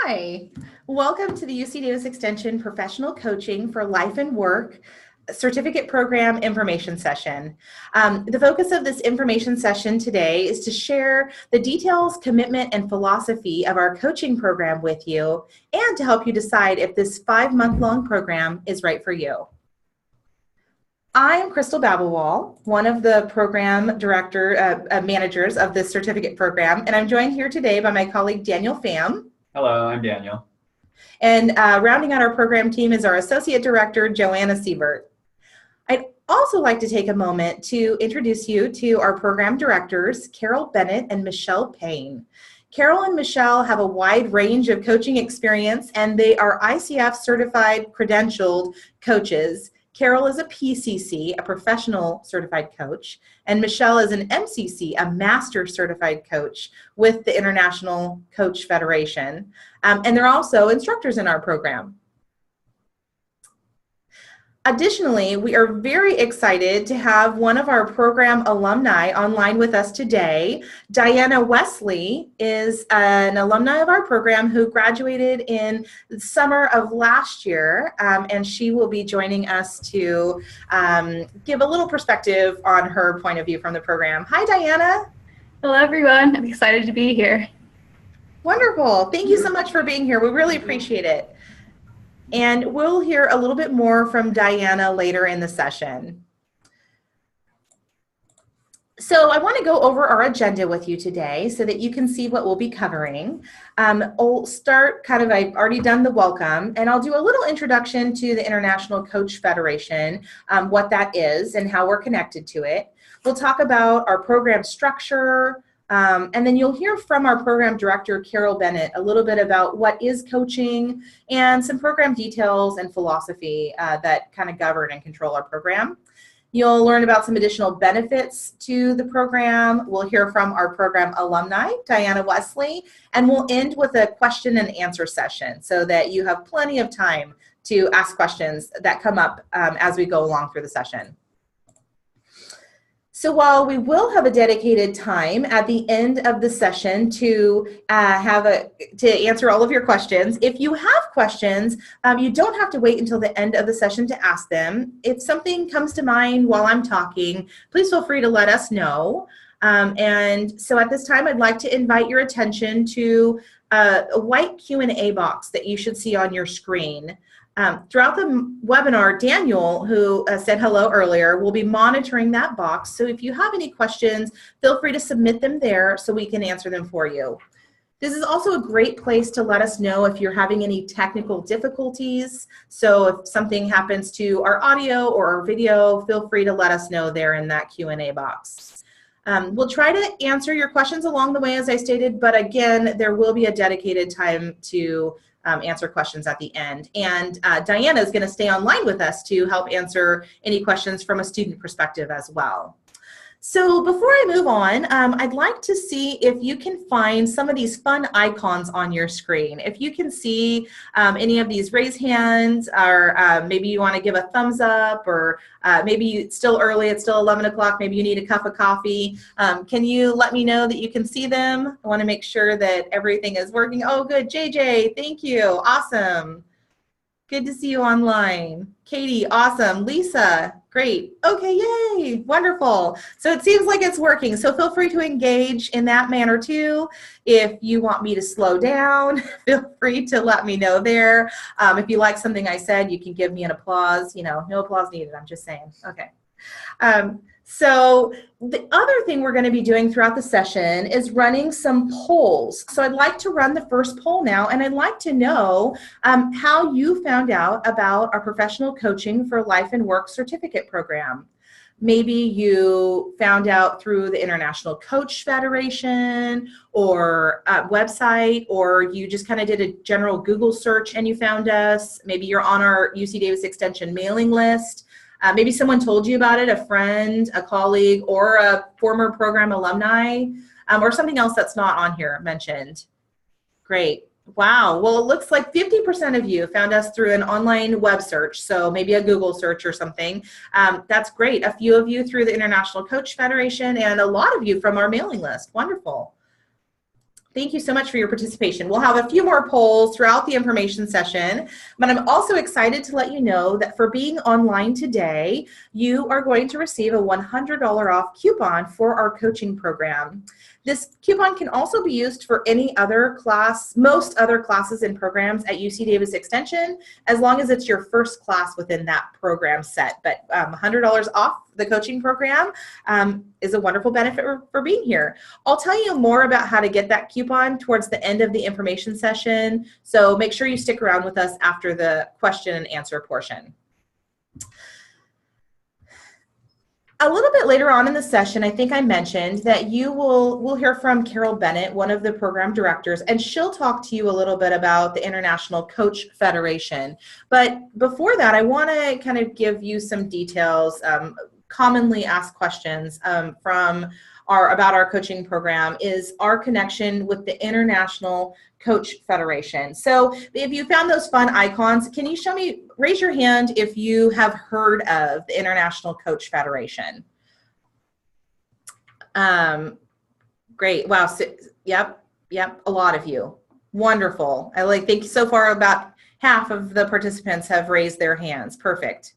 Hi, welcome to the UC Davis Extension Professional Coaching for Life and Work Certificate Program Information Session. The focus of this information session today is to share the details, commitment, and philosophy of our coaching program with you and to help you decide if this 5-month-long program is right for you. I am Crystal Babelwall, one of the program managers of this certificate program, and I'm joined here today by my colleague Daniel Pham. Hello, I'm Daniel. And rounding out our program team is our Associate Director, Joanna Siebert. I'd also like to take a moment to introduce you to our program directors, Carol Bennett and Michelle Payne. Carol and Michelle have a wide range of coaching experience, and they are ICF certified credentialed coaches. Carol is a PCC, a professional certified coach, and Michelle is an MCC, a master certified coach with the International Coach Federation. And they're also instructors in our program. Additionally, we are very excited to have one of our program alumni online with us today. Diana Wesley is an alumni of our program who graduated in the summer of last year, and she will be joining us to give a little perspective on her point of view from the program. Hi, Diana. Hello, everyone. I'm excited to be here. Wonderful. Thank you so much for being here. We really appreciate it. And we'll hear a little bit more from Diana later in the session. So I want to go over our agenda with you today so that you can see what we'll be covering. I'll start I've already done the welcome, and I'll do a little introduction to the International Coach Federation, what that is and how we're connected to it. We'll talk about our program structure, and then you'll hear from our program director, Carol Bennett, a little bit about what is coaching and some program details and philosophy that kind of govern and control our program. You'll learn about some additional benefits to the program. We'll hear from our program alumni, Diana Wesley, and we'll end with a question and answer session so that you have plenty of time to ask questions that come up as we go along through the session. So while we will have a dedicated time at the end of the session to answer all of your questions, if you have questions, you don't have to wait until the end of the session to ask them. If something comes to mind while I'm talking, please feel free to let us know. And so at this time, I'd like to invite your attention to a white Q&A box that you should see on your screen. Throughout the webinar, Daniel, who said hello earlier, will be monitoring that box. So if you have any questions, feel free to submit them there so we can answer them for you. This is also a great place to let us know if you're having any technical difficulties. So if something happens to our audio or our video, feel free to let us know there in that Q&A box. We'll try to answer your questions along the way, as I stated, but again, there will be a dedicated time to answer questions at the end. And Diana is going to stay online with us to help answer any questions from a student perspective as well. So before I move on, I'd like to see if you can find some of these fun icons on your screen. If you can see any of these raise hands, or maybe you want to give a thumbs up, or maybe it's still early, it's still 11 o'clock, maybe you need a cup of coffee. Can you let me know that you can see them? I want to make sure that everything is working. Oh, good. JJ, thank you. Awesome. Good to see you online. Katie, awesome. Lisa, great. Okay, yay, wonderful. So it seems like it's working. So feel free to engage in that manner too. If you want me to slow down, feel free to let me know there. If you like something I said, you can give me an applause. You know, no applause needed, I'm just saying. Okay. So the other thing we're going to be doing throughout the session is running some polls. So I'd like to run the first poll now, and I'd like to know how you found out about our Professional Coaching for Life and Work Certificate Program. Maybe you found out through the International Coach Federation or website, or you just kind of did a general Google search and you found us. Maybe you're on our UC Davis Extension mailing list. Maybe someone told you about it, a friend, a colleague, or a former program alumni, or something else that's not on here mentioned. Great. Wow. Well, it looks like 50% of you found us through an online web search, so maybe a Google search or something. That's great. A few of you through the International Coach Federation, and a lot of you from our mailing list. Wonderful. Thank you so much for your participation. We'll have a few more polls throughout the information session, but I'm also excited to let you know that for being online today, you are going to receive a $100 off coupon for our coaching program. This coupon can also be used for any other class, most other classes and programs at UC Davis Extension, as long as it's your first class within that program set. But $100 off the coaching program is a wonderful benefit for being here. I'll tell you more about how to get that coupon towards the end of the information session, so make sure you stick around with us after the question and answer portion. A little bit later on in the session, I think I mentioned that we'll hear from Carol Bennett, one of the program directors, and she'll talk to you a little bit about the International Coach Federation. But before that, I want to kind of give you some details, commonly asked questions about our coaching program is our connection with the International Coach Federation. So if you found those fun icons, can you raise your hand if you have heard of the International Coach Federation? Great. Wow. So, yep. A lot of you. Wonderful. I think so far about half of the participants have raised their hands. Perfect.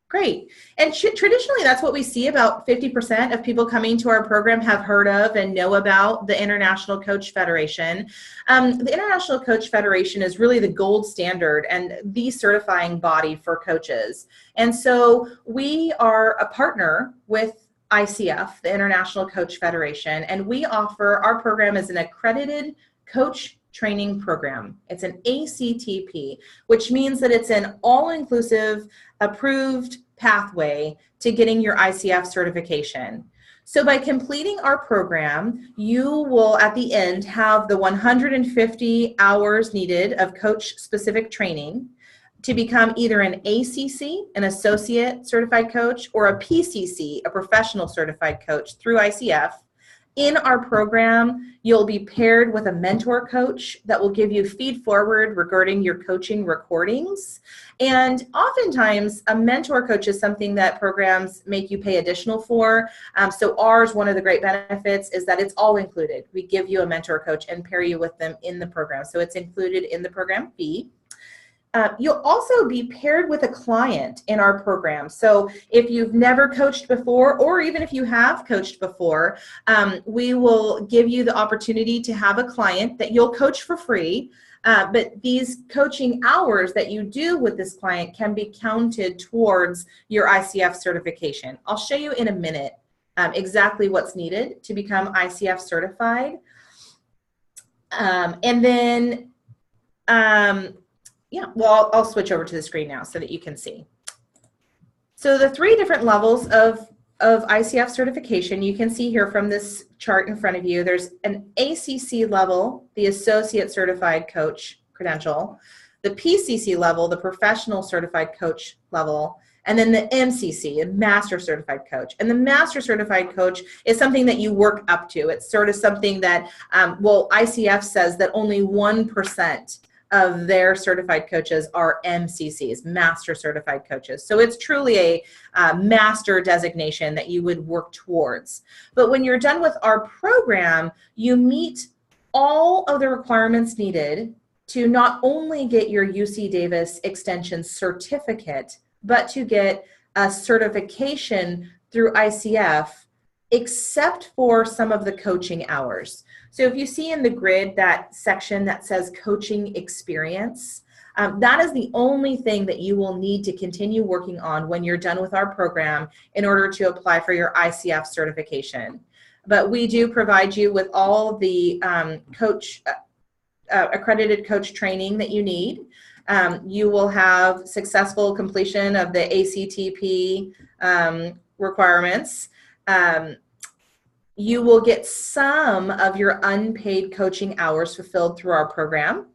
Great. And traditionally, that's what we see. About 50% of people coming to our program have heard of and know about the International Coach Federation. The International Coach Federation is really the gold standard and the certifying body for coaches. And so we are a partner with ICF, the International Coach Federation, and we offer our program as an accredited coach training program. It's an ACTP, which means that it's an all-inclusive approved pathway to getting your ICF certification. So by completing our program, you will at the end have the 150 hours needed of coach-specific training to become either an ACC, an associate certified coach, or a PCC, a professional certified coach through ICF. In our program, you'll be paired with a mentor coach that will give you feed forward regarding your coaching recordings. And oftentimes, a mentor coach is something that programs make you pay additional for. So ours, one of the great benefits is that it's all included. We give you a mentor coach and pair you with them in the program. So it's included in the program fee. You'll also be paired with a client in our program. So if you've never coached before, or even if you have coached before, we will give you the opportunity to have a client that you'll coach for free. But these coaching hours that you do with this client can be counted towards your ICF certification. I'll show you in a minute exactly what's needed to become ICF certified. I'll switch over to the screen now so that you can see. So the 3 different levels of ICF certification, you can see here from this chart in front of you. There's an ACC level, the Associate Certified Coach credential, the PCC level, the Professional Certified Coach level, and then the MCC, a Master Certified Coach. And the Master Certified Coach is something that you work up to. It's sort of something that, ICF says that only 1% of their certified coaches are MCCs, Master Certified Coaches. So it's truly a master designation that you would work towards. But when you're done with our program, you meet all of the requirements needed to not only get your UC Davis Extension certificate, but to get a certification through ICF, except for some of the coaching hours. So if you see in the grid that section that says coaching experience, that is the only thing that you will need to continue working on when you're done with our program in order to apply for your ICF certification. But we do provide you with all the accredited coach training that you need. You will have successful completion of the ACTP requirements. You will get some of your unpaid coaching hours fulfilled through our program.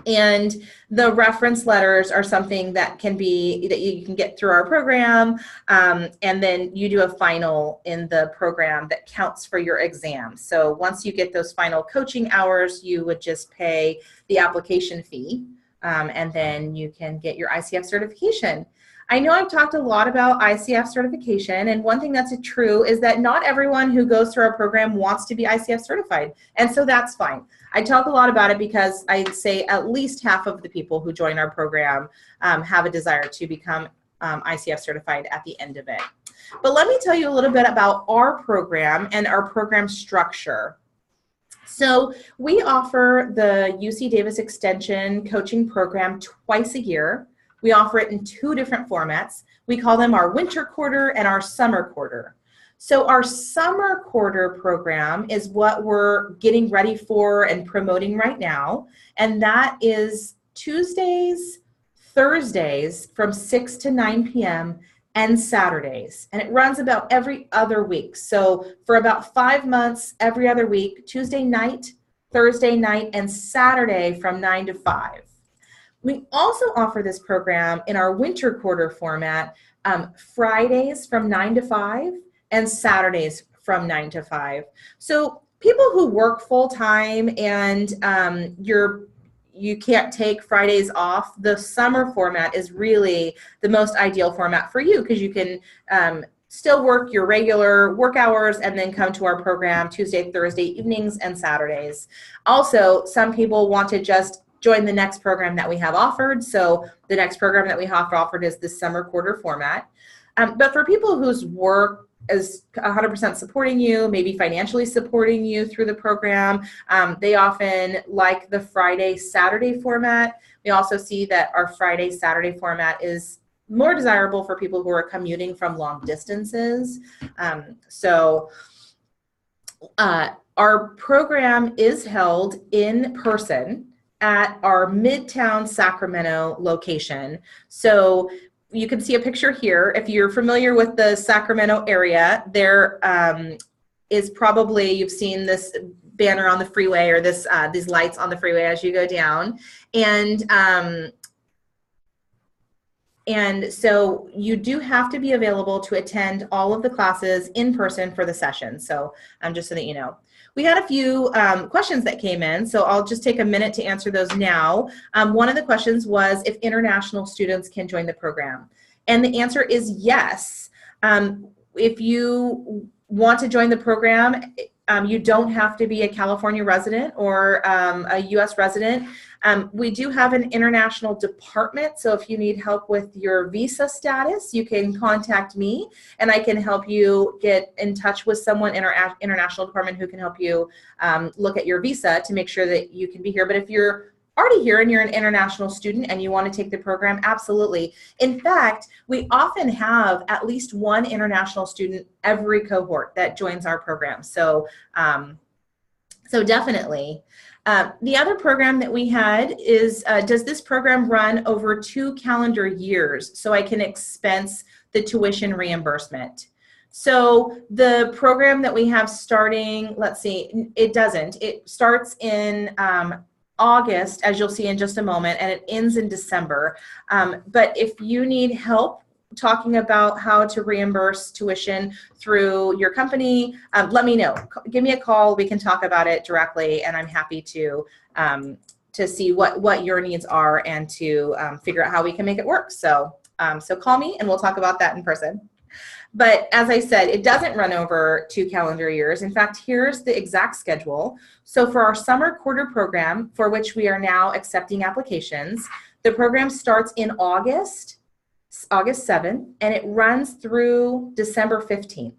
And the reference letters are something that you can get through our program. And then you do a final in the program that counts for your exam. So once you get those final coaching hours, you would just pay the application fee. And then you can get your ICF certification. I know I've talked a lot about ICF certification, and one thing that's true is that not everyone who goes through our program wants to be ICF certified, and so that's fine. I talk a lot about it because I'd say at least half of the people who join our program have a desire to become ICF certified at the end of it. But let me tell you a little bit about our program and our program structure. So we offer the UC Davis Extension coaching program twice a year. We offer it in 2 different formats. We call them our winter quarter and our summer quarter. So our summer quarter program is what we're getting ready for and promoting right now. And that is Tuesdays, Thursdays from 6 to 9 p.m. and Saturdays. And it runs about every other week. So for about 5 months, every other week, Tuesday night, Thursday night, and Saturday from 9 to 5. We also offer this program in our winter quarter format, Fridays from 9 to 5 and Saturdays from 9 to 5. So people who work full time and you can't take Fridays off, the summer format is really the most ideal format for you because you can still work your regular work hours and then come to our program Tuesday, Thursday evenings and Saturdays. Also, some people want to just join the next program that we have offered. So the next program that we have offered is the summer quarter format. But for people whose work is 100% supporting you, maybe financially supporting you through the program, they often like the Friday, Saturday format. We also see that our Friday, Saturday format is more desirable for people who are commuting from long distances. Our program is held in person at our Midtown Sacramento location. So you can see a picture here. If you're familiar with the Sacramento area, there is probably, you've seen this banner on the freeway or this these lights on the freeway as you go down. And so you do have to be available to attend all of the classes in person for the session. So just so that you know. We had a few questions that came in, so I'll just take a minute to answer those now. One of the questions was if international students can join the program. And the answer is yes. If you want to join the program, you don't have to be a California resident or a U.S. resident. We do have an international department, so if you need help with your visa status, you can contact me, and I can help you get in touch with someone in our international department who can help you look at your visa to make sure that you can be here. But if you're already here and you're an international student and you want to take the program, absolutely. In fact, we often have at least one international student every cohort that joins our program. So, so definitely. The other program that we had is, does this program run over 2 calendar years so I can expense the tuition reimbursement? So the program that we have starting, let's see, it doesn't. It starts in August, as you'll see in just a moment, and it ends in December. But if you need help talking about how to reimburse tuition through your company, let me know. Give me a call. We can talk about it directly, and I'm happy to see what your needs are and to figure out how we can make it work. So, so call me, and we'll talk about that in person. But as I said, it doesn't run over 2 calendar years. In fact, here's the exact schedule. So for our summer quarter program, for which we are now accepting applications, the program starts in August 7th, and it runs through December 15th.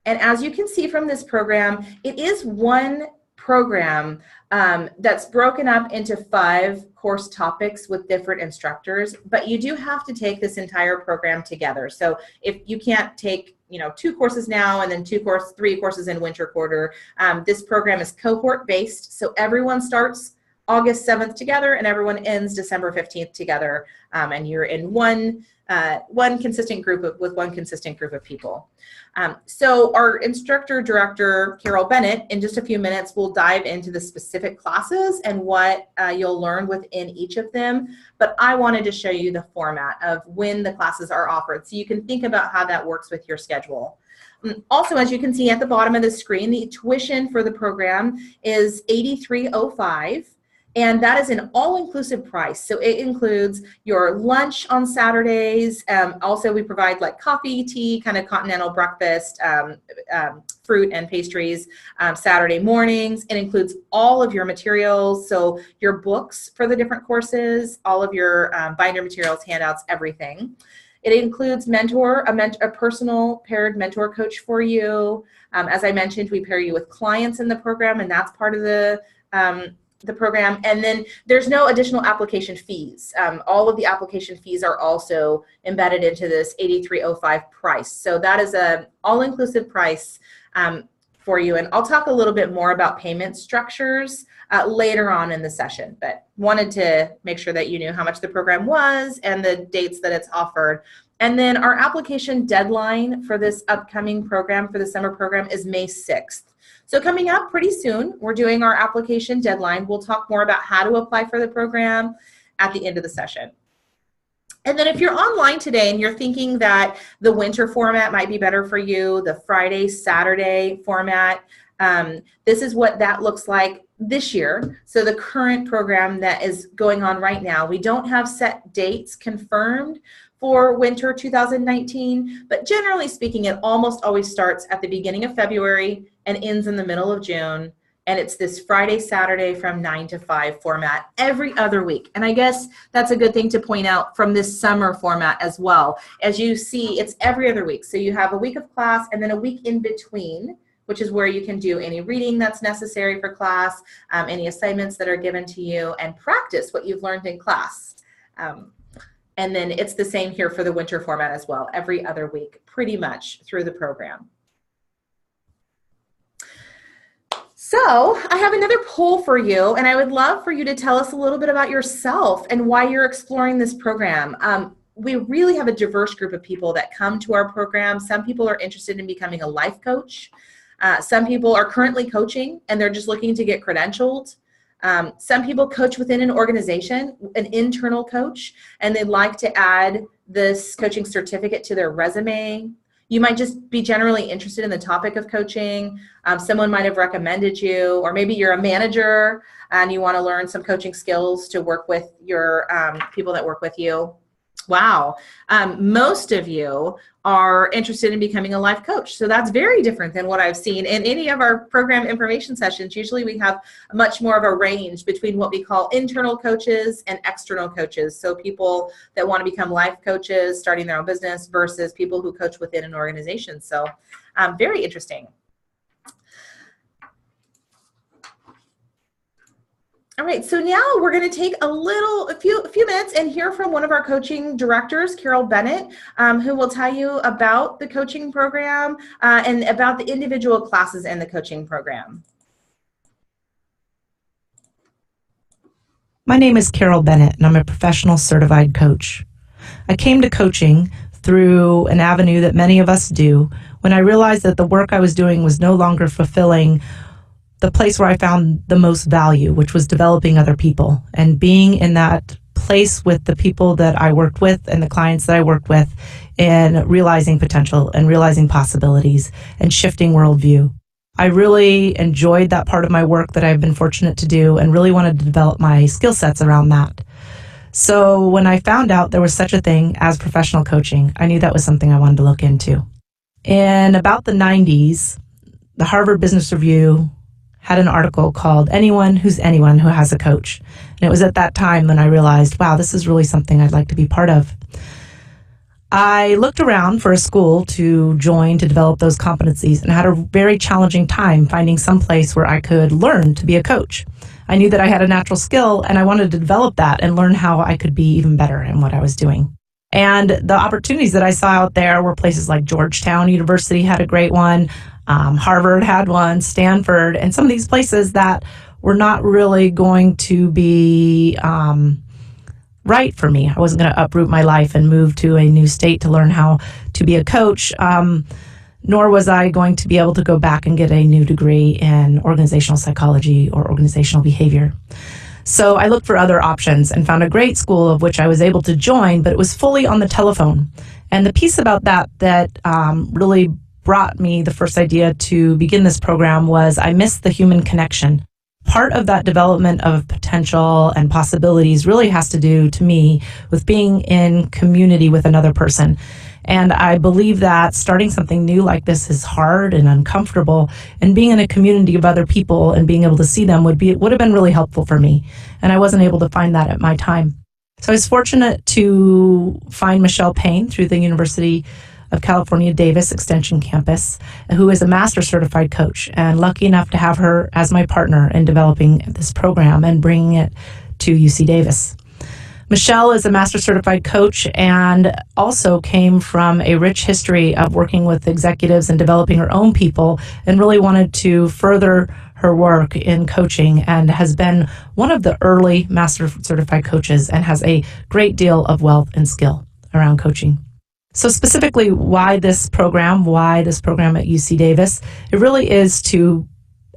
And as you can see from this program, it is one program that's broken up into 5 course topics with different instructors, but you do have to take this entire program together. So if you can't take 2 courses now and then 3 courses in winter quarter, this program is cohort based, so everyone starts August 7th together and everyone ends December 15th together, and you're in one consistent group with one consistent group of people. So our instructor director, Carol Bennett, in just a few minutes will dive into the specific classes and what you'll learn within each of them. But I wanted to show you the format of when the classes are offered so you can think about how that works with your schedule. Also, as you can see at the bottom of the screen, the tuition for the program is $83.05. And that is an all-inclusive price. So it includes your lunch on Saturdays. Also, we provide like coffee, tea, kind of continental breakfast, fruit and pastries Saturday mornings. It includes all of your materials. So your books for the different courses, all of your binder materials, handouts, everything. It includes a personal paired mentor coach for you. As I mentioned, we pair you with clients in the program, and that's part of the program. And then there's no additional application fees. All of the application fees are also embedded into this $83.05 price. So that is an all-inclusive price for you. And I'll talk a little bit more about payment structures later on in the session, but wanted to make sure that you knew how much the program was and the dates that it's offered. And then our application deadline for this upcoming program, for the summer program, is May 6th. So coming up pretty soon, we're doing our application deadline. We'll talk more about how to apply for the program at the end of the session. And then if you're online today and you're thinking that the winter format might be better for you, the Friday, Saturday format, this is what that looks like this year. So the current program that is going on right now, we don't have set dates confirmed for winter 2019, but generally speaking, it almost always starts at the beginning of February and ends in the middle of June. And it's this Friday, Saturday from 9 to 5 format every other week. And I guess that's a good thing to point out from this summer format as well. As you see, it's every other week. So you have a week of class and then a week in between, which is where you can do any reading that's necessary for class, any assignments that are given to you, and practice what you've learned in class. And then it's the same here for the winter format as well, every other week, pretty much through the program. So I have another poll for you, and I would love for you to tell us a little bit about yourself and why you're exploring this program. We really have a diverse group of people that come to our program. Some people are interested in becoming a life coach. Some people are currently coaching, and they're just looking to get credentialed. Some people coach within an organization, an internal coach, and they'd like to add this coaching certificate to their resume. You might just be generally interested in the topic of coaching. Someone might have recommended you, or maybe you're a manager and you want to learn some coaching skills to work with your people that work with you. Wow. Most of you are interested in becoming a life coach. So that's very different than what I've seen in any of our program information sessions. Usually we have much more of a range between what we call internal coaches and external coaches. So people that want to become life coaches, starting their own business, versus people who coach within an organization. So very interesting. All right, so now we're going to take a few minutes and hear from one of our coaching directors, Carol Bennett, who will tell you about the coaching program and about the individual classes in the coaching program. My name is Carol Bennett, and I'm a professional certified coach. I came to coaching through an avenue that many of us do when I realized that the work I was doing was no longer fulfilling the place where I found the most value, which was developing other people and being in that place with the people that I worked with and the clients that I worked with, and realizing potential and realizing possibilities and shifting worldview. I really enjoyed that part of my work that I've been fortunate to do and really wanted to develop my skill sets around that. So when I found out there was such a thing as professional coaching, I knew that was something I wanted to look into. In about the 90s, the Harvard Business Review had an article called Anyone Who's Anyone Who Has a Coach. And it was at that time when I realized, wow, this is really something I'd like to be part of. I looked around for a school to join to develop those competencies and had a very challenging time finding some place where I could learn to be a coach. I knew that I had a natural skill and I wanted to develop that and learn how I could be even better in what I was doing. And the opportunities that I saw out there were places like Georgetown University had a great one. Harvard had one, Stanford, and some of these places that were not really going to be right for me. I wasn't going to uproot my life and move to a new state to learn how to be a coach, nor was I going to be able to go back and get a new degree in organizational psychology or organizational behavior. So I looked for other options and found a great school of which I was able to join, but it was fully on the telephone. And the piece about that really brought me the first idea to begin this program was I missed the human connection. Part of that development of potential and possibilities really has to do, to me, with being in community with another person. And I believe that starting something new like this is hard and uncomfortable, and being in a community of other people and being able to see them would have been really helpful for me. And I wasn't able to find that at my time. So I was fortunate to find Michelle Payne through the University of California, Davis Extension Campus, who is a master certified coach, and lucky enough to have her as my partner in developing this program and bringing it to UC Davis. Michelle is a master certified coach and also came from a rich history of working with executives and developing her own people, and really wanted to further her work in coaching, and has been one of the early master certified coaches and has a great deal of wealth and skill around coaching. So specifically, why this program at UC Davis? It really is to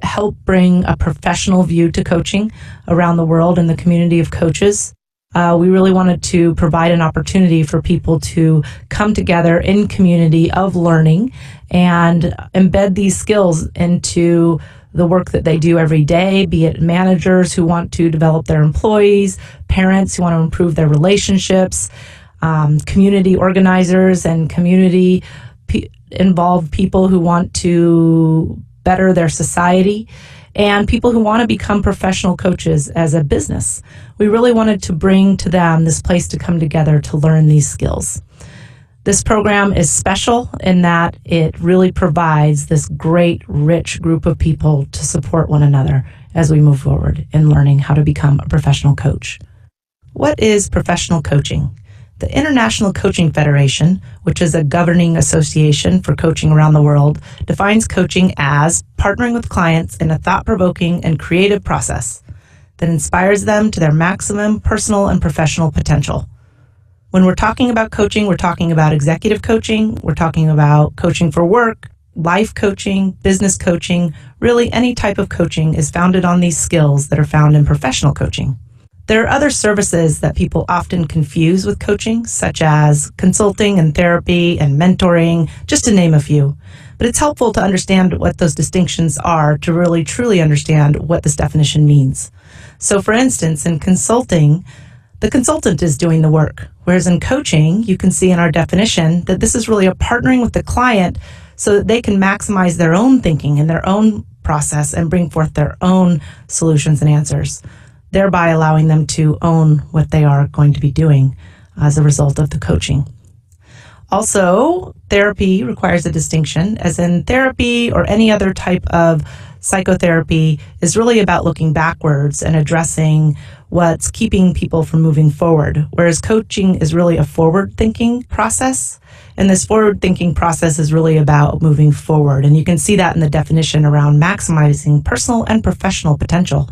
help bring a professional view to coaching around the world in the community of coaches. We really wanted to provide an opportunity for people to come together in community of learning and embed these skills into the work that they do every day, be it managers who want to develop their employees, parents who want to improve their relationships, community organizers and community involved people who want to better their society, and people who want to become professional coaches as a business. We really wanted to bring to them this place to come together to learn these skills. This program is special in that it really provides this great, rich group of people to support one another as we move forward in learning how to become a professional coach. What is professional coaching? The International Coaching Federation, which is a governing association for coaching around the world, defines coaching as partnering with clients in a thought-provoking and creative process that inspires them to their maximum personal and professional potential. When we're talking about coaching, we're talking about executive coaching, we're talking about coaching for work, life coaching, business coaching. Really, any type of coaching is founded on these skills that are found in professional coaching. There are other services that people often confuse with coaching, such as consulting and therapy and mentoring, just to name a few. But it's helpful to understand what those distinctions are to really truly understand what this definition means. So for instance, in consulting, the consultant is doing the work, whereas in coaching, you can see in our definition that this is really a partnering with the client so that they can maximize their own thinking and their own process and bring forth their own solutions and answers, thereby allowing them to own what they are going to be doing as a result of the coaching. Also, therapy requires a distinction, as in therapy or any other type of psychotherapy is really about looking backwards and addressing what's keeping people from moving forward, whereas coaching is really a forward-thinking process, and this forward-thinking process is really about moving forward, and you can see that in the definition around maximizing personal and professional potential.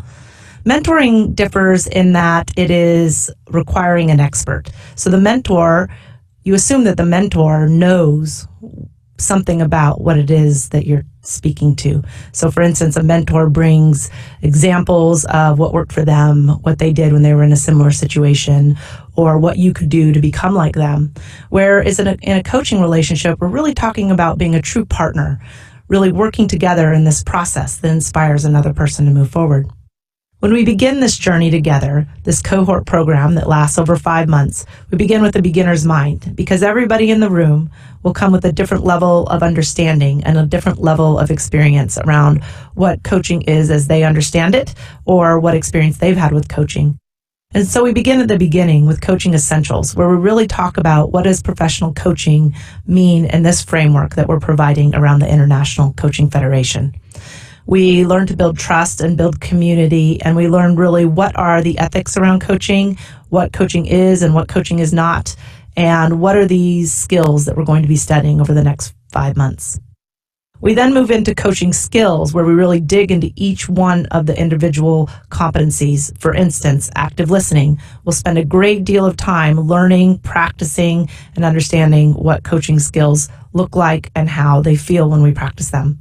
Mentoring differs in that it is requiring an expert. So the mentor, you assume that the mentor knows something about what it is that you're speaking to. So for instance, a mentor brings examples of what worked for them, what they did when they were in a similar situation, or what you could do to become like them. Whereas in a coaching relationship, we're really talking about being a true partner, really working together in this process that inspires another person to move forward. When we begin this journey together, this cohort program that lasts over 5 months, we begin with a beginner's mind, because everybody in the room will come with a different level of understanding and a different level of experience around what coaching is as they understand it, or what experience they've had with coaching. And so we begin at the beginning with Coaching Essentials, where we really talk about what does professional coaching mean in this framework that we're providing around the International Coaching Federation. We learn to build trust and build community, and we learn really what are the ethics around coaching, what coaching is and what coaching is not, and what are these skills that we're going to be studying over the next 5 months. We then move into coaching skills, where we really dig into each one of the individual competencies. For instance, active listening. We'll spend a great deal of time learning, practicing, and understanding what coaching skills look like and how they feel when we practice them.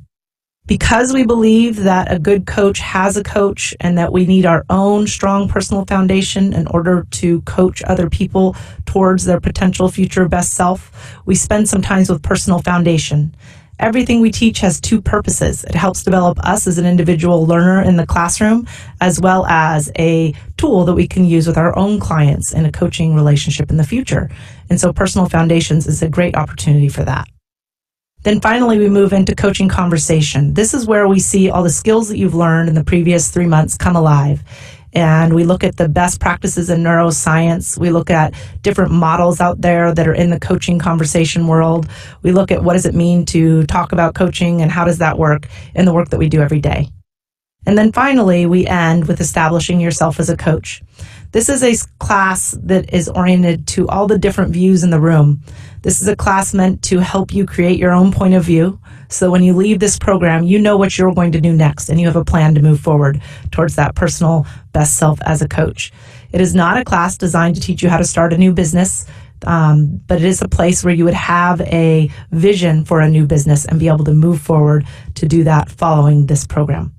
Because we believe that a good coach has a coach and that we need our own strong personal foundation in order to coach other people towards their potential future best self, we spend some time with personal foundation. Everything we teach has two purposes. It helps develop us as an individual learner in the classroom, as well as a tool that we can use with our own clients in a coaching relationship in the future. And so Personal Foundations is a great opportunity for that. Then finally, we move into coaching conversation. This is where we see all the skills that you've learned in the previous 3 months come alive. And we look at the best practices in neuroscience. We look at different models out there that are in the coaching conversation world. We look at what does it mean to talk about coaching and how does that work in the work that we do every day. And then finally, we end with establishing yourself as a coach. This is a class that is oriented to all the different views in the room. This is a class meant to help you create your own point of view. So when you leave this program, you know what you're going to do next, and you have a plan to move forward towards that personal best self as a coach. It is not a class designed to teach you how to start a new business, but it is a place where you would have a vision for a new business and be able to move forward to do that following this program.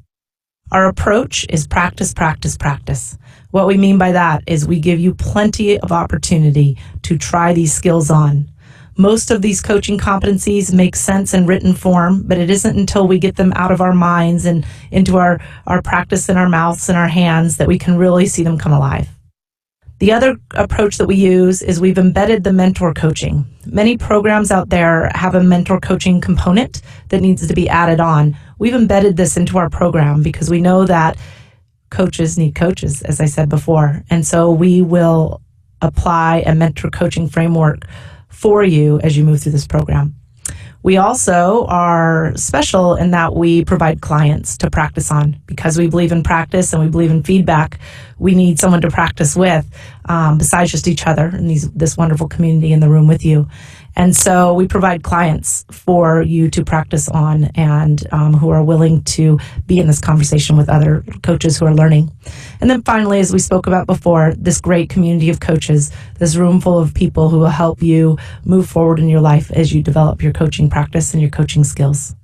Our approach is practice, practice, practice. What we mean by that is we give you plenty of opportunity to try these skills on. Most of these coaching competencies make sense in written form, but it isn't until we get them out of our minds and into our practice in our mouths and our hands that we can really see them come alive. The other approach that we use is we've embedded the mentor coaching. Many programs out there have a mentor coaching component that needs to be added on. We've embedded this into our program because we know that coaches need coaches, as I said before. And so we will apply a mentor coaching framework for you as you move through this program. We also are special in that we provide clients to practice on. Because we believe in practice and we believe in feedback, we need someone to practice with besides just each other and this wonderful community in the room with you. And so we provide clients for you to practice on and who are willing to be in this conversation with other coaches who are learning. And then finally, as we spoke about before, this great community of coaches, this room full of people who will help you move forward in your life as you develop your coaching practice and your coaching skills.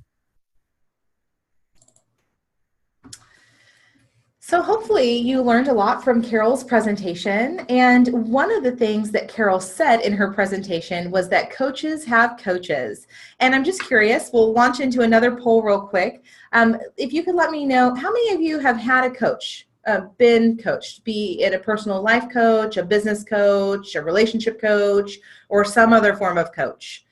So hopefully you learned a lot from Carol's presentation. And one of the things that Carol said in her presentation was that coaches have coaches. And I'm just curious, we'll launch into another poll real quick. If you could let me know, how many of you have had a coach, been coached, be it a personal life coach, a business coach, a relationship coach, or some other form of coach?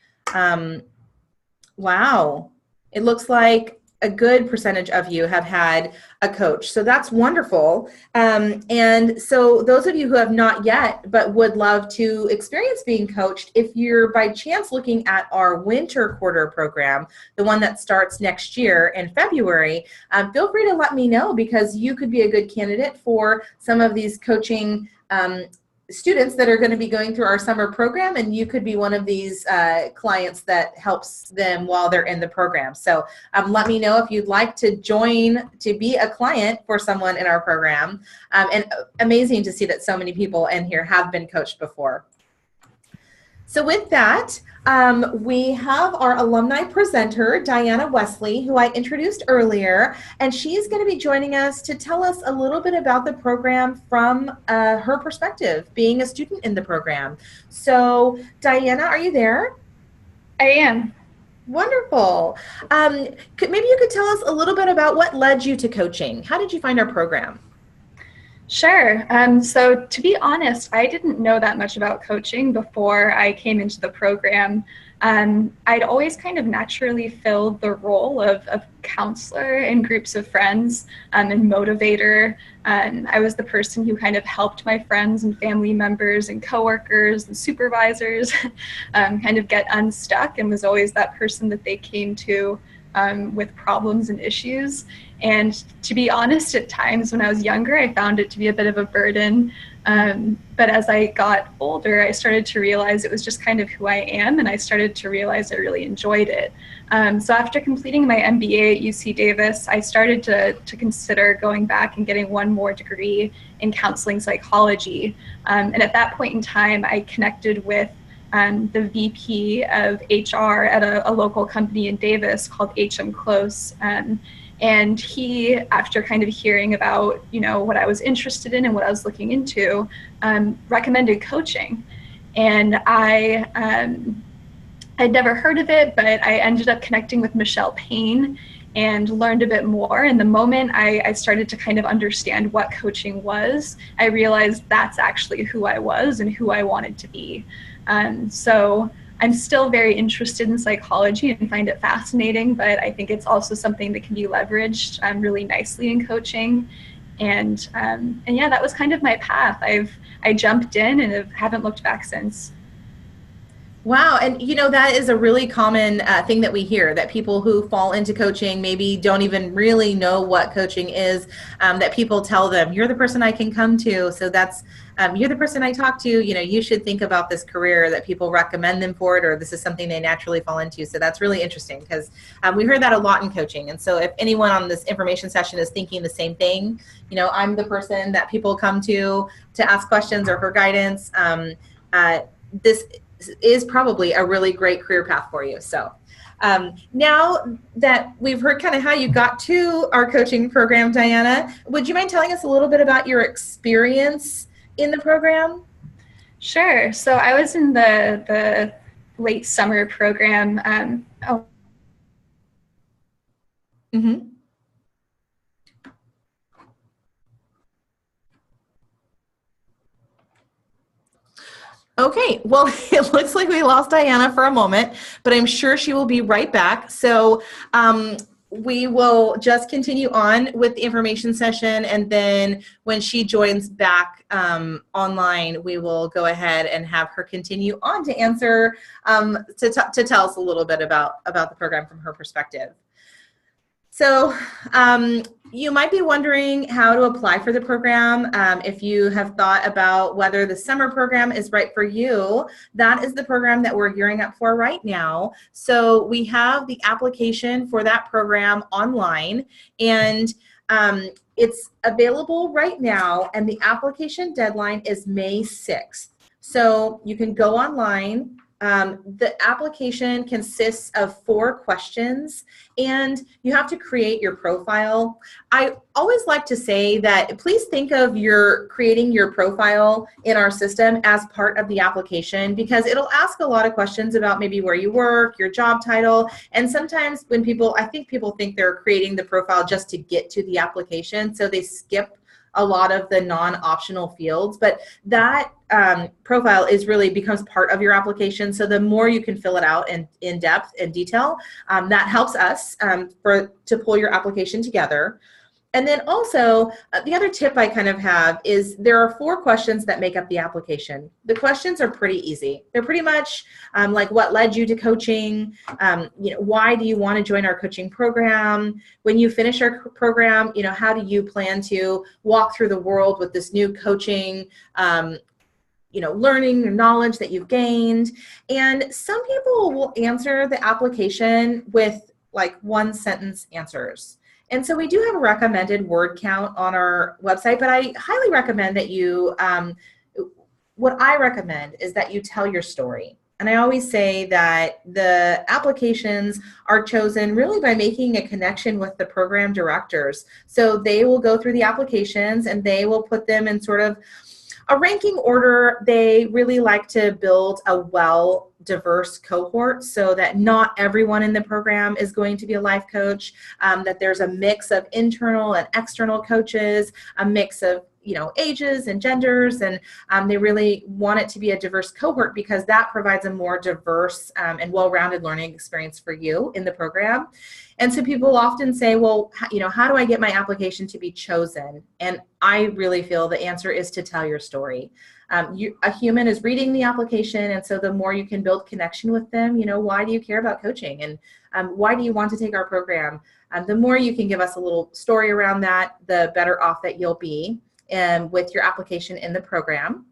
Wow. It looks like a good percentage of you have had a coach. So that's wonderful. And so those of you who have not yet, but would love to experience being coached, if you're by chance looking at our winter quarter program, the one that starts next year in February, feel free to let me know because you could be a good candidate for some of these coaching students that are going to be going through our summer program, and you could be one of these clients that helps them while they're in the program. So let me know if you'd like to join to be a client for someone in our program. And amazing to see that so many people in here have been coached before. So with that, we have our alumni presenter, Diana Wesley, who I introduced earlier, and she's going to be joining us to tell us a little bit about the program from her perspective, being a student in the program. So Diana, are you there? I am. Wonderful. Maybe you could tell us a little bit about what led you to coaching. How did you find our program? Sure. So to be honest, I didn't know that much about coaching before I came into the program. I'd always kind of naturally filled the role of counselor in groups of friends and motivator. I was the person who kind of helped my friends and family members and coworkers and supervisors kind of get unstuck, and was always that person that they came to with problems and issues. And to be honest, at times when I was younger, I found it to be a bit of a burden. But as I got older, I started to realize it was just kind of who I am, and I started to realize I really enjoyed it. So after completing my MBA at UC Davis, I started to consider going back and getting one more degree in counseling psychology. And at that point in time, I connected with the VP of HR at a local company in Davis called HM Close. And he, after kind of hearing about, what I was interested in and what I was looking into, recommended coaching. And I I'd never heard of it, but I ended up connecting with Michelle Payne and learned a bit more. And the moment I started to kind of understand what coaching was, I realized that's actually who I was and who I wanted to be. So I'm still very interested in psychology and find it fascinating, but I think it's also something that can be leveraged really nicely in coaching. And yeah, that was kind of my path. I jumped in and haven't looked back since. Wow. And that is a really common thing that we hear, that people who fall into coaching maybe don't even really know what coaching is, that people tell them, you're the person I can come to. So that's, you're the person I talk to, you should think about this career, that people recommend them for it, or this is something they naturally fall into. So that's really interesting, because we heard that a lot in coaching. And so if anyone on this information session is thinking the same thing, I'm the person that people come to ask questions or for guidance. This is probably a really great career path for you. So now that we've heard kind of how you got to our coaching program, Diana, would you mind telling us a little bit about your experience in the program? Sure. So I was in the late summer program. Mm-hmm. Okay, well, it looks like we lost Diana for a moment, but I'm sure she will be right back. So we will just continue on with the information session, and then when she joins back online, we will go ahead and have her continue on to answer, to tell us a little bit about the program from her perspective. So you might be wondering how to apply for the program. If you have thought about whether the summer program is right for you, that is the program that we're gearing up for right now. So we have the application for that program online, and it's available right now, and the application deadline is May 6th. So you can go online. The application consists of 4 questions, and you have to create your profile. I always like to say that please think of creating your profile in our system as part of the application, because it'll ask a lot of questions about maybe where you work, your job title, and sometimes when I think people think they're creating the profile just to get to the application, so they skip a lot of the non-optional fields, but that profile becomes part of your application. So the more you can fill it out in depth and detail, that helps us to pull your application together. And then also, the other tip I kind of have is there are 4 questions that make up the application. The questions are pretty easy. They're pretty much like, what led you to coaching? Why do you want to join our coaching program? When you finish our program, how do you plan to walk through the world with this new coaching, learning and knowledge that you've gained? And some people will answer the application with like 1-sentence answers. And so we do have a recommended word count on our website, but I highly recommend that what I recommend is that you tell your story. And I always say that the applications are chosen really by making a connection with the program directors. So they will go through the applications and they will put them in sort of a ranking order. They really like to build a diverse cohort so that not everyone in the program is going to be a life coach, that there's a mix of internal and external coaches, a mix of ages and genders, and they really want it to be a diverse cohort because that provides a more diverse and well-rounded learning experience for you in the program. And so people often say, well, how do I get my application to be chosen? And I really feel the answer is to tell your story. A human is reading the application, and so the more you can build connection with them, why do you care about coaching, and why do you want to take our program? The more you can give us a little story around that, the better off that you'll be with your application in the program.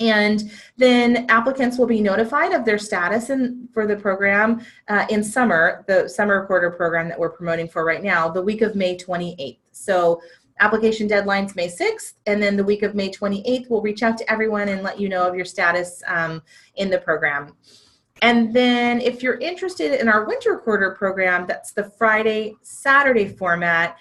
And then applicants will be notified of their status for the program in summer, the summer quarter program that we're promoting for right now, the week of May 28th. So application deadline's May 6th, and then the week of May 28th, we'll reach out to everyone and let you know of your status in the program. And then if you're interested in our winter quarter program, that's the Friday, Saturday format,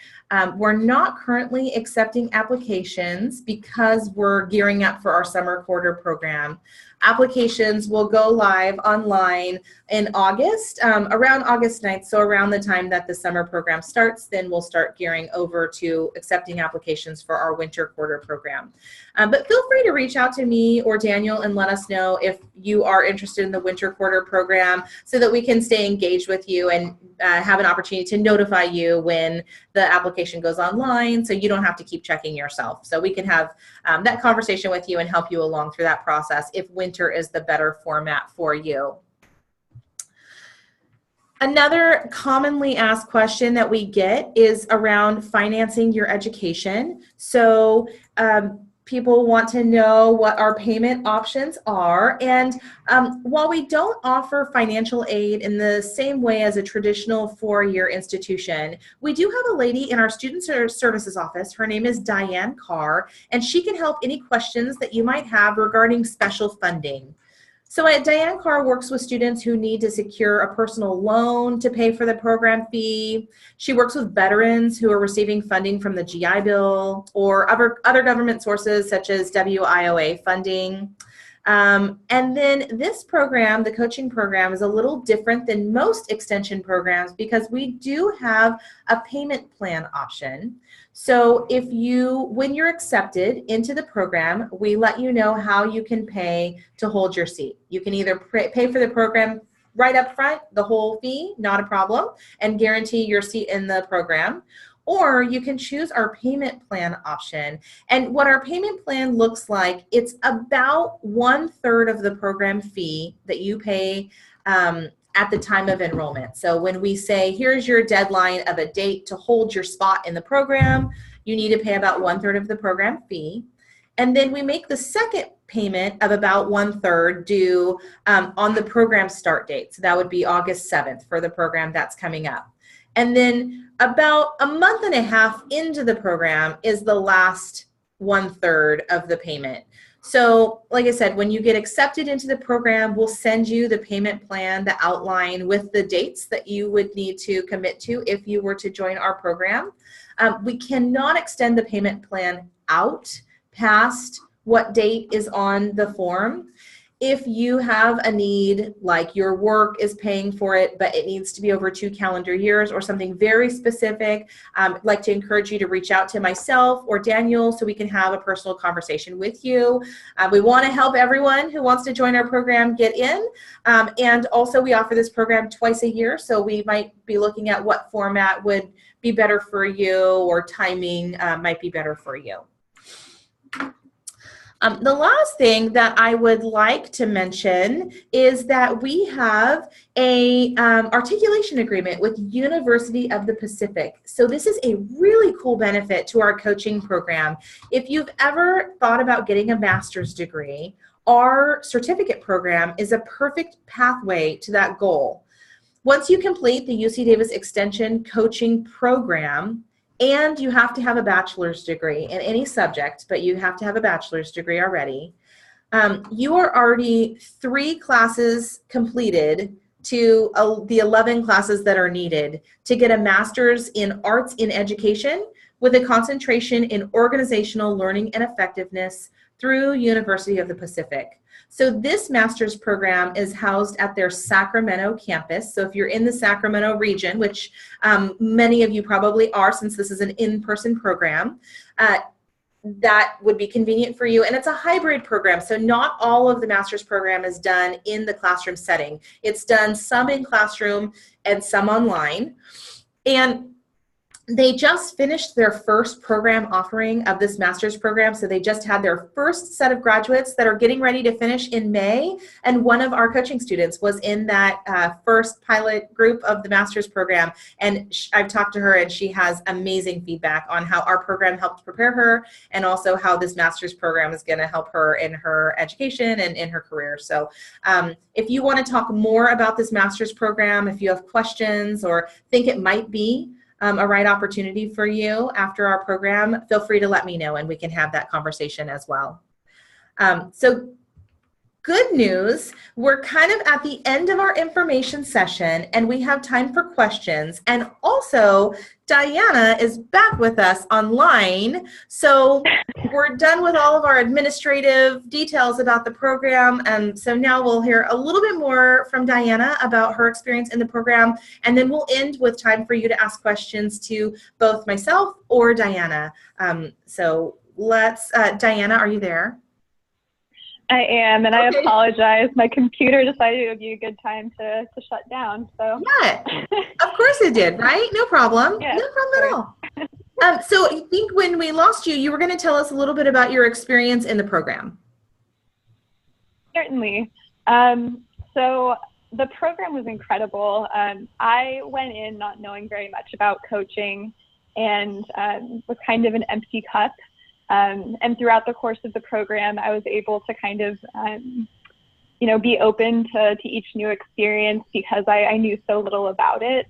We're not currently accepting applications because we're gearing up for our summer quarter program. Applications will go live online in August, around August 9th, so around the time that the summer program starts, then we'll start gearing over to accepting applications for our winter quarter program. But feel free to reach out to me or Daniel and let us know if you are interested in the winter quarter program so that we can stay engaged with you and have an opportunity to notify you when the application goes online so you don't have to keep checking yourself. So we can have that conversation with you and help you along through that process if winter is the better format for you. Another commonly asked question that we get is around financing your education. So people want to know what our payment options are. And while we don't offer financial aid in the same way as a traditional four-year institution, we do have a lady in our Student Services office. Her name is Diane Carr, and she can help any questions that you might have regarding special funding. So Diane Carr works with students who need to secure a personal loan to pay for the program fee. She works with veterans who are receiving funding from the GI Bill or other government sources such as WIOA funding. And then this program, the coaching program, is a little different than most extension programs because we do have a payment plan option. So when you're accepted into the program, we let you know how you can pay to hold your seat. You can either pay for the program right up front, the whole fee, not a problem, and guarantee your seat in the program. Or you can choose our payment plan option. And what our payment plan looks like, it's about 1/3 of the program fee that you pay at the time of enrollment. So when we say, here's your deadline of a date to hold your spot in the program, you need to pay about 1/3 of the program fee. And then we make the second payment of about 1/3 due on the program start date. So that would be August 7th for the program that's coming up. And then about a month and a half into the program is the last 1/3 of the payment. So like I said, when you get accepted into the program, we'll send you the payment plan, the outline with the dates that you would need to commit to if you were to join our program. We cannot extend the payment plan out past what date is on the form. If you have a need, like your work is paying for it, but it needs to be over 2 calendar years or something very specific, I'd like to encourage you to reach out to myself or Daniel so we can have a personal conversation with you. We want to help everyone who wants to join our program get in. And also we offer this program twice a year, so we might be looking at what format would be better for you or timing might be better for you. The last thing that I would like to mention is that we have a articulation agreement with University of the Pacific. So this is a really cool benefit to our coaching program. If you've ever thought about getting a master's degree, our certificate program is a perfect pathway to that goal. Once you complete the UC Davis Extension coaching program, and you have to have a bachelor's degree in any subject, but you have to have a bachelor's degree already. You are already 3 classes completed to the 11 classes that are needed to get a master's in arts in education with a concentration in organizational learning and effectiveness through University of the Pacific. So this master's program is housed at their Sacramento campus. So if you're in the Sacramento region, which many of you probably are since this is an in-person program, that would be convenient for you. And it's a hybrid program. So not all of the master's program is done in the classroom setting. It's done some in classroom and some online. And they just finished their first program offering of this master's program. So they just had their first set of graduates that are getting ready to finish in May. And one of our coaching students was in that first pilot group of the master's program. And I've talked to her and she has amazing feedback on how our program helped prepare her and also how this master's program is going to help her in her education and in her career. So if you want to talk more about this master's program, if you have questions or think it might be a right opportunity for you after our program, feel free to let me know and we can have that conversation as well. So good news. We're kind of at the end of our information session and we have time for questions. And also, Diana is back with us online. So we're done with all of our administrative details about the program. And so now we'll hear a little bit more from Diana about her experience in the program. And then we'll end with time for you to ask questions to both myself or Diana. So let's, Diana, are you there? I am, and Okay. I apologize. My computer decided it would be a good time to shut down. So Yeah, of course it did, right? No problem. Yeah, No problem at all. So I think when we lost you, you were going to tell us a little bit about your experience in the program. certainly. So the program was incredible. I went in not knowing very much about coaching and was kind of an empty cup. And throughout the course of the program, I was able to kind of, be open to each new experience because I knew so little about it.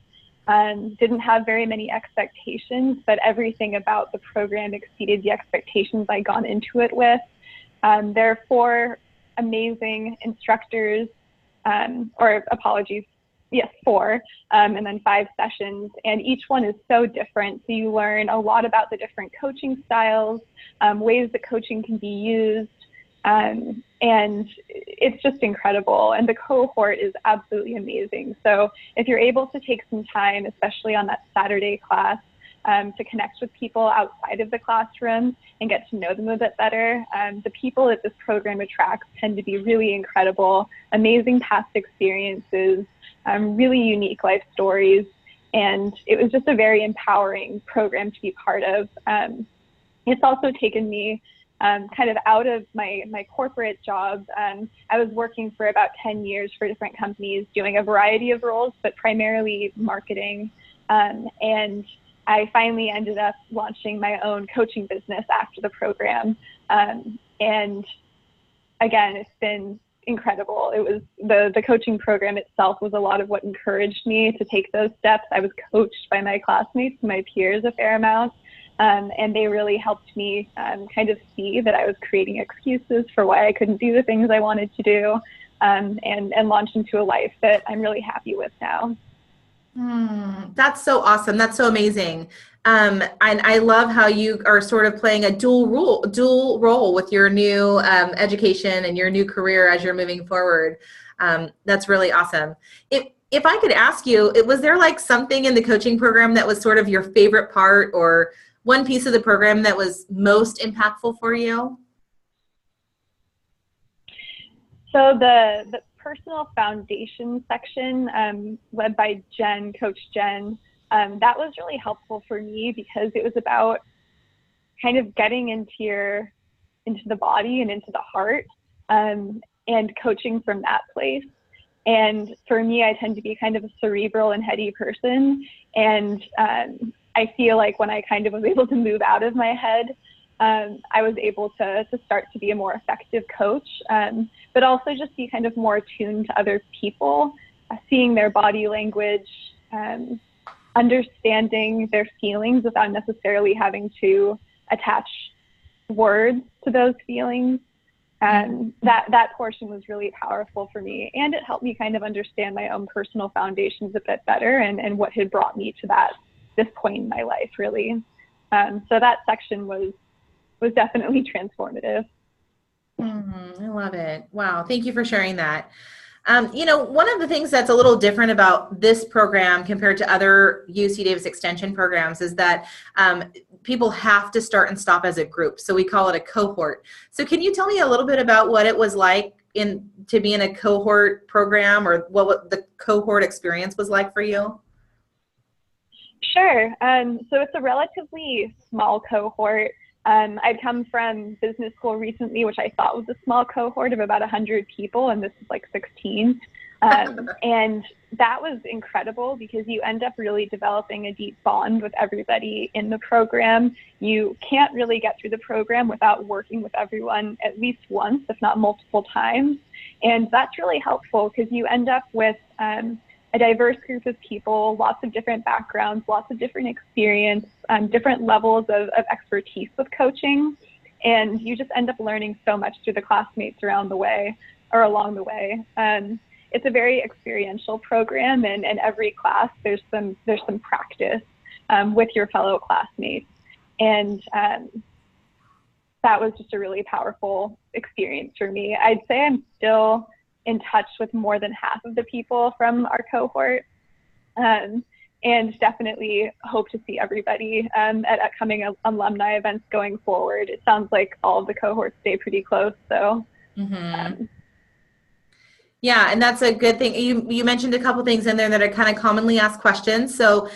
Didn't have very many expectations, but everything about the program exceeded the expectations I'd gone into it with. There are 4 amazing instructors, yes, 4, and then 5 sessions, and each one is so different. So you learn a lot about the different coaching styles, ways that coaching can be used, and it's just incredible. And the cohort is absolutely amazing. So if you're able to take some time, especially on that Saturday class, to connect with people outside of the classroom and get to know them a bit better. The people that this program attracts tend to be really incredible, amazing past experiences, really unique life stories, and it was just a very empowering program to be part of. It's also taken me kind of out of my corporate job. I was working for about 10 years for different companies doing a variety of roles, but primarily marketing, and I finally ended up launching my own coaching business after the program. And again, it's been incredible. It was the coaching program itself was a lot of what encouraged me to take those steps. I was coached by my classmates and my peers a fair amount. And they really helped me kind of see that I was creating excuses for why I couldn't do the things I wanted to do, and launch into a life that I'm really happy with now. That's so awesome. That's so amazing. And I love how you are sort of playing a dual role with your new education and your new career as you're moving forward. That's really awesome. If I could ask you, was there like something in the coaching program that was sort of your favorite part, or one piece of the program that was most impactful for you? So the personal foundation section, led by Jen, Coach Jen, that was really helpful for me because it was about kind of getting into the body and into the heart, and coaching from that place. And for me, I tend to be kind of a cerebral and heady person, and I feel like when I kind of was able to move out of my head, I was able to start to be a more effective coach, but also just be kind of more attuned to other people, seeing their body language, understanding their feelings without necessarily having to attach words to those feelings. That portion was really powerful for me, and it helped me kind of understand my own personal foundations a bit better and what had brought me to this point in my life, really. So that section was definitely transformative. I love it. Wow. Thank you for sharing that. One of the things that's a little different about this program compared to other UC Davis Extension programs is that people have to start and stop as a group. So we call it a cohort. So can you tell me a little bit about what it was like to be in a cohort program, or what the cohort experience was like for you? Sure. So it's a relatively small cohort. I'd come from business school recently, which I thought was a small cohort of about 100 people, and this is like 16. And that was incredible because you end up really developing a deep bond with everybody in the program. You can't really get through the program without working with everyone at least once, if not multiple times. And that's really helpful because you end up with a diverse group of people, lots of different backgrounds, lots of different experience, different levels of expertise with coaching. And you just end up learning so much through the classmates around the way. or along the way. It's a very experiential program, and every class there's some practice with your fellow classmates, and that was just a really powerful experience for me. I'd say I'm still in touch with more than half of the people from our cohort, and definitely hope to see everybody at upcoming alumni events going forward. It sounds like all of the cohorts stay pretty close, so. Yeah, and that's a good thing. You mentioned a couple things in there that are kind of commonly asked questions. So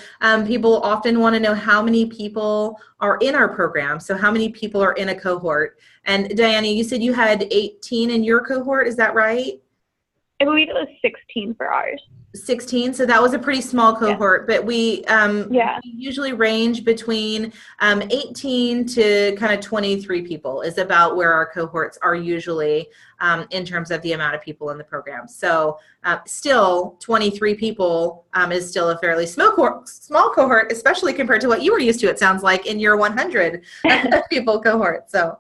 people often want to know how many people are in our program. So how many people are in a cohort? And Diana, you said you had 18 in your cohort. Is that right? I believe it was 16 for ours. 16, so that was a pretty small cohort, yeah. But we usually range between 18 to kind of 23 people is about where our cohorts are usually in terms of the amount of people in the program. So still 23 people is still a fairly small cohort, especially compared to what you were used to, it sounds like, in your 100 people cohort. So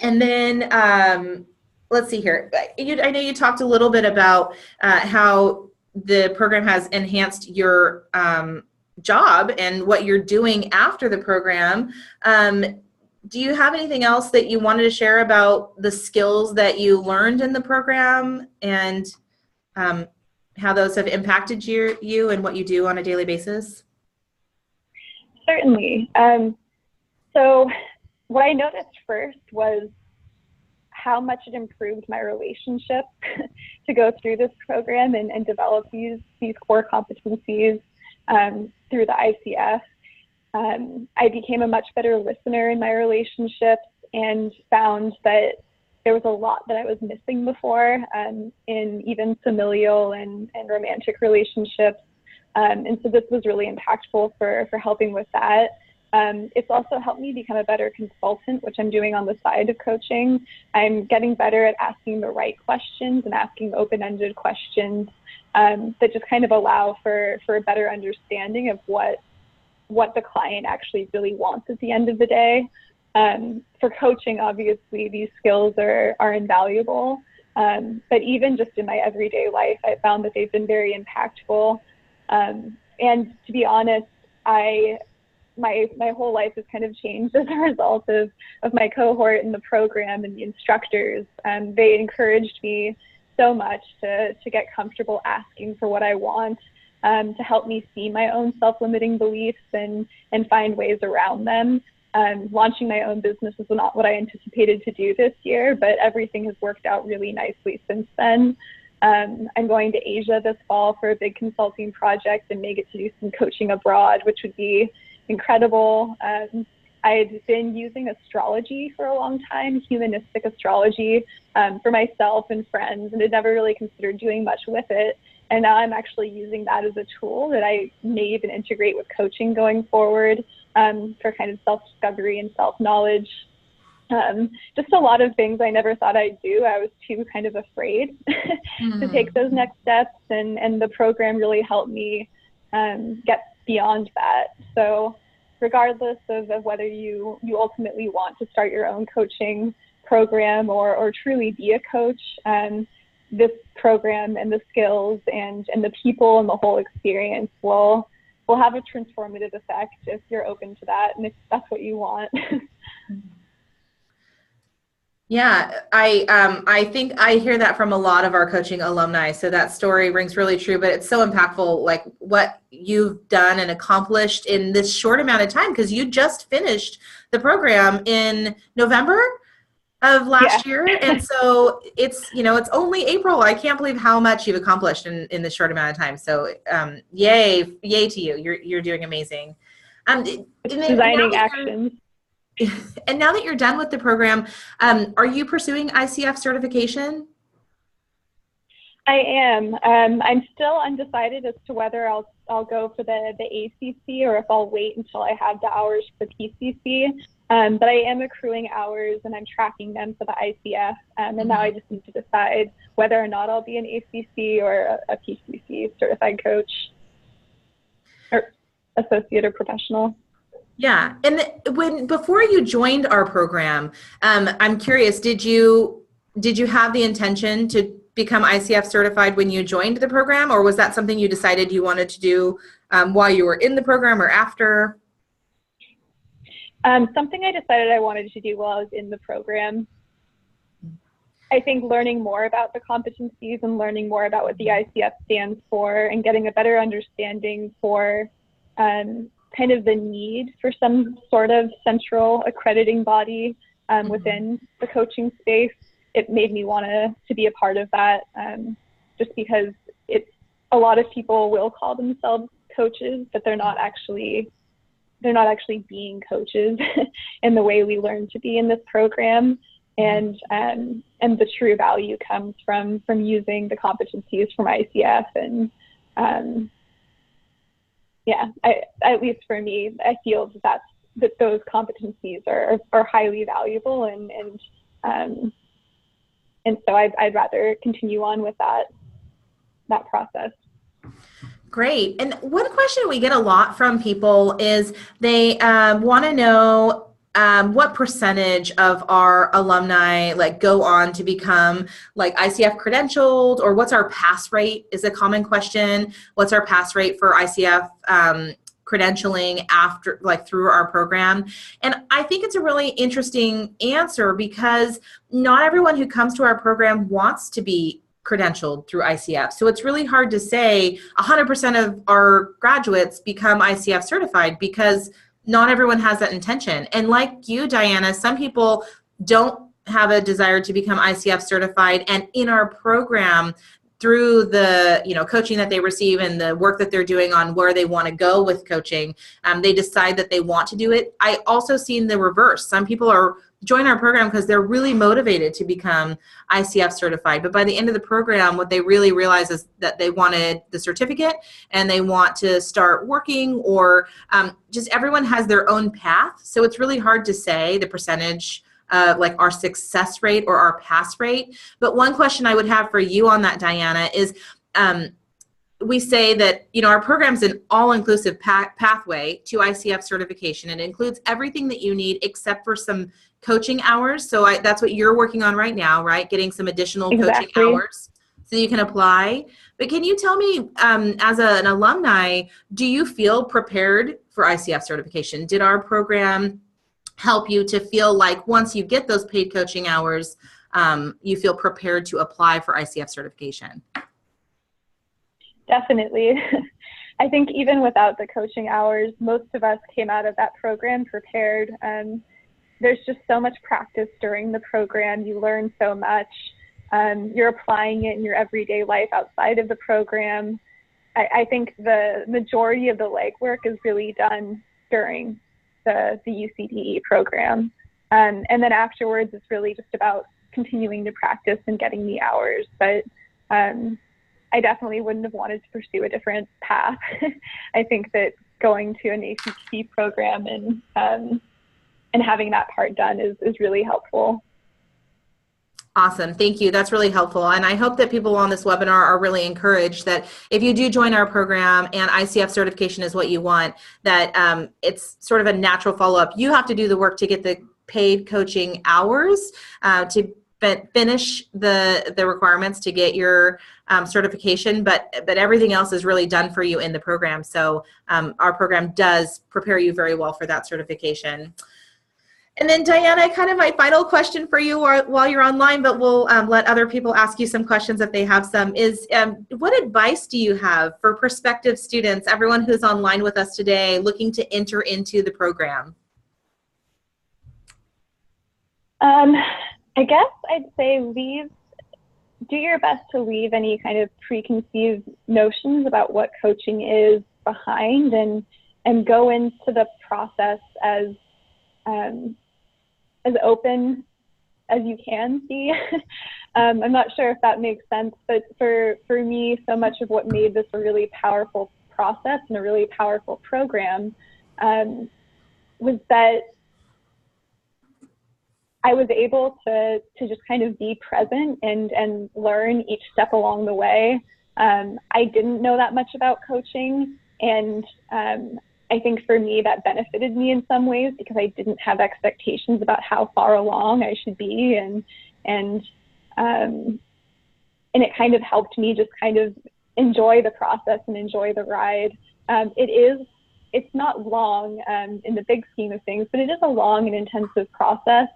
and then let's see here. I know you talked a little bit about how the program has enhanced your job and what you're doing after the program. Do you have anything else that you wanted to share about the skills that you learned in the program and how those have impacted you and what you do on a daily basis? Certainly. So what I noticed first was how much it improved my relationship to go through this program and develop these core competencies through the ICF. I became a much better listener in my relationships and found that there was a lot that I was missing before in even familial and romantic relationships. And so this was really impactful for helping with that. It's also helped me become a better consultant, which I'm doing on the side of coaching. I'm getting better at asking the right questions and asking open-ended questions that just kind of allow for a better understanding of what the client actually really wants at the end of the day. For coaching, obviously, these skills are invaluable. But even just in my everyday life, I found that they've been very impactful. And to be honest, my whole life has kind of changed as a result of my cohort and the program and the instructors. They encouraged me so much to get comfortable asking for what I want, to help me see my own self-limiting beliefs and find ways around them. Launching my own business was not what I anticipated to do this year, but everything has worked out really nicely since then. I'm going to Asia this fall for a big consulting project and may get to do some coaching abroad, which would be incredible. I had been using astrology for a long time, humanistic astrology, for myself and friends, and had never really considered doing much with it. And now I'm actually using that as a tool that I may even integrate with coaching going forward, for kind of self-discovery and self-knowledge. Just a lot of things I never thought I'd do. I was too kind of afraid to take those next steps, and the program really helped me get beyond that. So regardless of whether you ultimately want to start your own coaching program or truly be a coach, this program and the skills and the people and the whole experience will have a transformative effect if you're open to that and if that's what you want. Yeah, I think I hear that from a lot of our coaching alumni. So that story rings really true, but it's so impactful, like what you've done and accomplished in this short amount of time, because you just finished the program in November of last year. And so it's only April. I can't believe how much you've accomplished in this short amount of time. So yay to you. You're doing amazing. Designing actions. And now that you're done with the program, are you pursuing ICF certification? I am. I'm still undecided as to whether I'll go for the ACC or if I'll wait until I have the hours for PCC. But I am accruing hours and I'm tracking them for the ICF. And now I just need to decide whether or not I'll be an ACC or a PCC certified coach or associate or professional. Yeah. And before you joined our program, I'm curious, did you did you have the intention to become ICF certified when you joined the program, or was that something you decided you wanted to do while you were in the program or after? Something I decided I wanted to do while I was in the program. I think learning more about the competencies and learning more about what the ICF stands for and getting a better understanding for kind of the need for some sort of central accrediting body within the coaching space, it made me want to be a part of that, just because it's a lot of people will call themselves coaches, but they're not actually being coaches in the way we learn to be in this program. And the true value comes from using the competencies from ICF. And at least for me, I feel that those competencies are highly valuable, and so I'd rather continue on with that process. Great. And one question we get a lot from people is they want to know what percentage of our alumni go on to become ICF credentialed, or what's our pass rate is a common question. What's our pass rate for ICF credentialing after through our program? And I think it's a really interesting answer, because not everyone who comes to our program wants to be credentialed through ICF. So it's really hard to say 100% of our graduates become ICF certified, because not everyone has that intention. And like you, Diana, some people don't have a desire to become ICF certified, and in our program, through the coaching that they receive and the work that they're doing on where they want to go with coaching, they decide that they want to do it. I also seen the reverse. Some people join our program because they're really motivated to become ICF certified, but by the end of the program, what they really realize is that they wanted the certificate and they want to start working, or just everyone has their own path. So it's really hard to say the percentage, our success rate or our pass rate. But one question I would have for you on that, Diana, is we say that our program's an all-inclusive pathway to ICF certification. It includes everything that you need except for some coaching hours. So that's what you're working on right now, right? Getting some additional coaching hours so you can apply. But can you tell me, as an alumni, do you feel prepared for ICF certification? Did our program help you to feel like once you get those paid coaching hours, you feel prepared to apply for ICF certification? Definitely. I think even without the coaching hours, most of us came out of that program prepared. There's just so much practice during the program. You learn so much. You're applying it in your everyday life outside of the program. I think the majority of the legwork is really done during the UCDE program. And then afterwards, it's really just about continuing to practice and getting the hours. But I definitely wouldn't have wanted to pursue a different path. I think that going to an ACT program and having that part done is really helpful. Awesome. Thank you. That's really helpful. And I hope that people on this webinar are really encouraged that if you do join our program and ICF certification is what you want, that it's sort of a natural follow-up. You have to do the work to get the paid coaching hours to finish the requirements to get your certification, but everything else is really done for you in the program. So our program does prepare you very well for that certification. And then Diana, kind of my final question for you while you're online, but we'll let other people ask you some questions if they have some, is what advice do you have for prospective students, everyone who's online with us today, looking to enter into the program? I guess I'd say do your best to leave any kind of preconceived notions about what coaching is behind, and go into the process as open as you can be. I'm not sure if that makes sense, but for me, so much of what made this a really powerful process and a really powerful program was that I was able to just kind of be present and learn each step along the way. I didn't know that much about coaching, and I think for me that benefited me in some ways because I didn't have expectations about how far along I should be, and And it kind of helped me just kind of enjoy the process and enjoy the ride. It's not long in the big scheme of things, but it is a long and intensive process.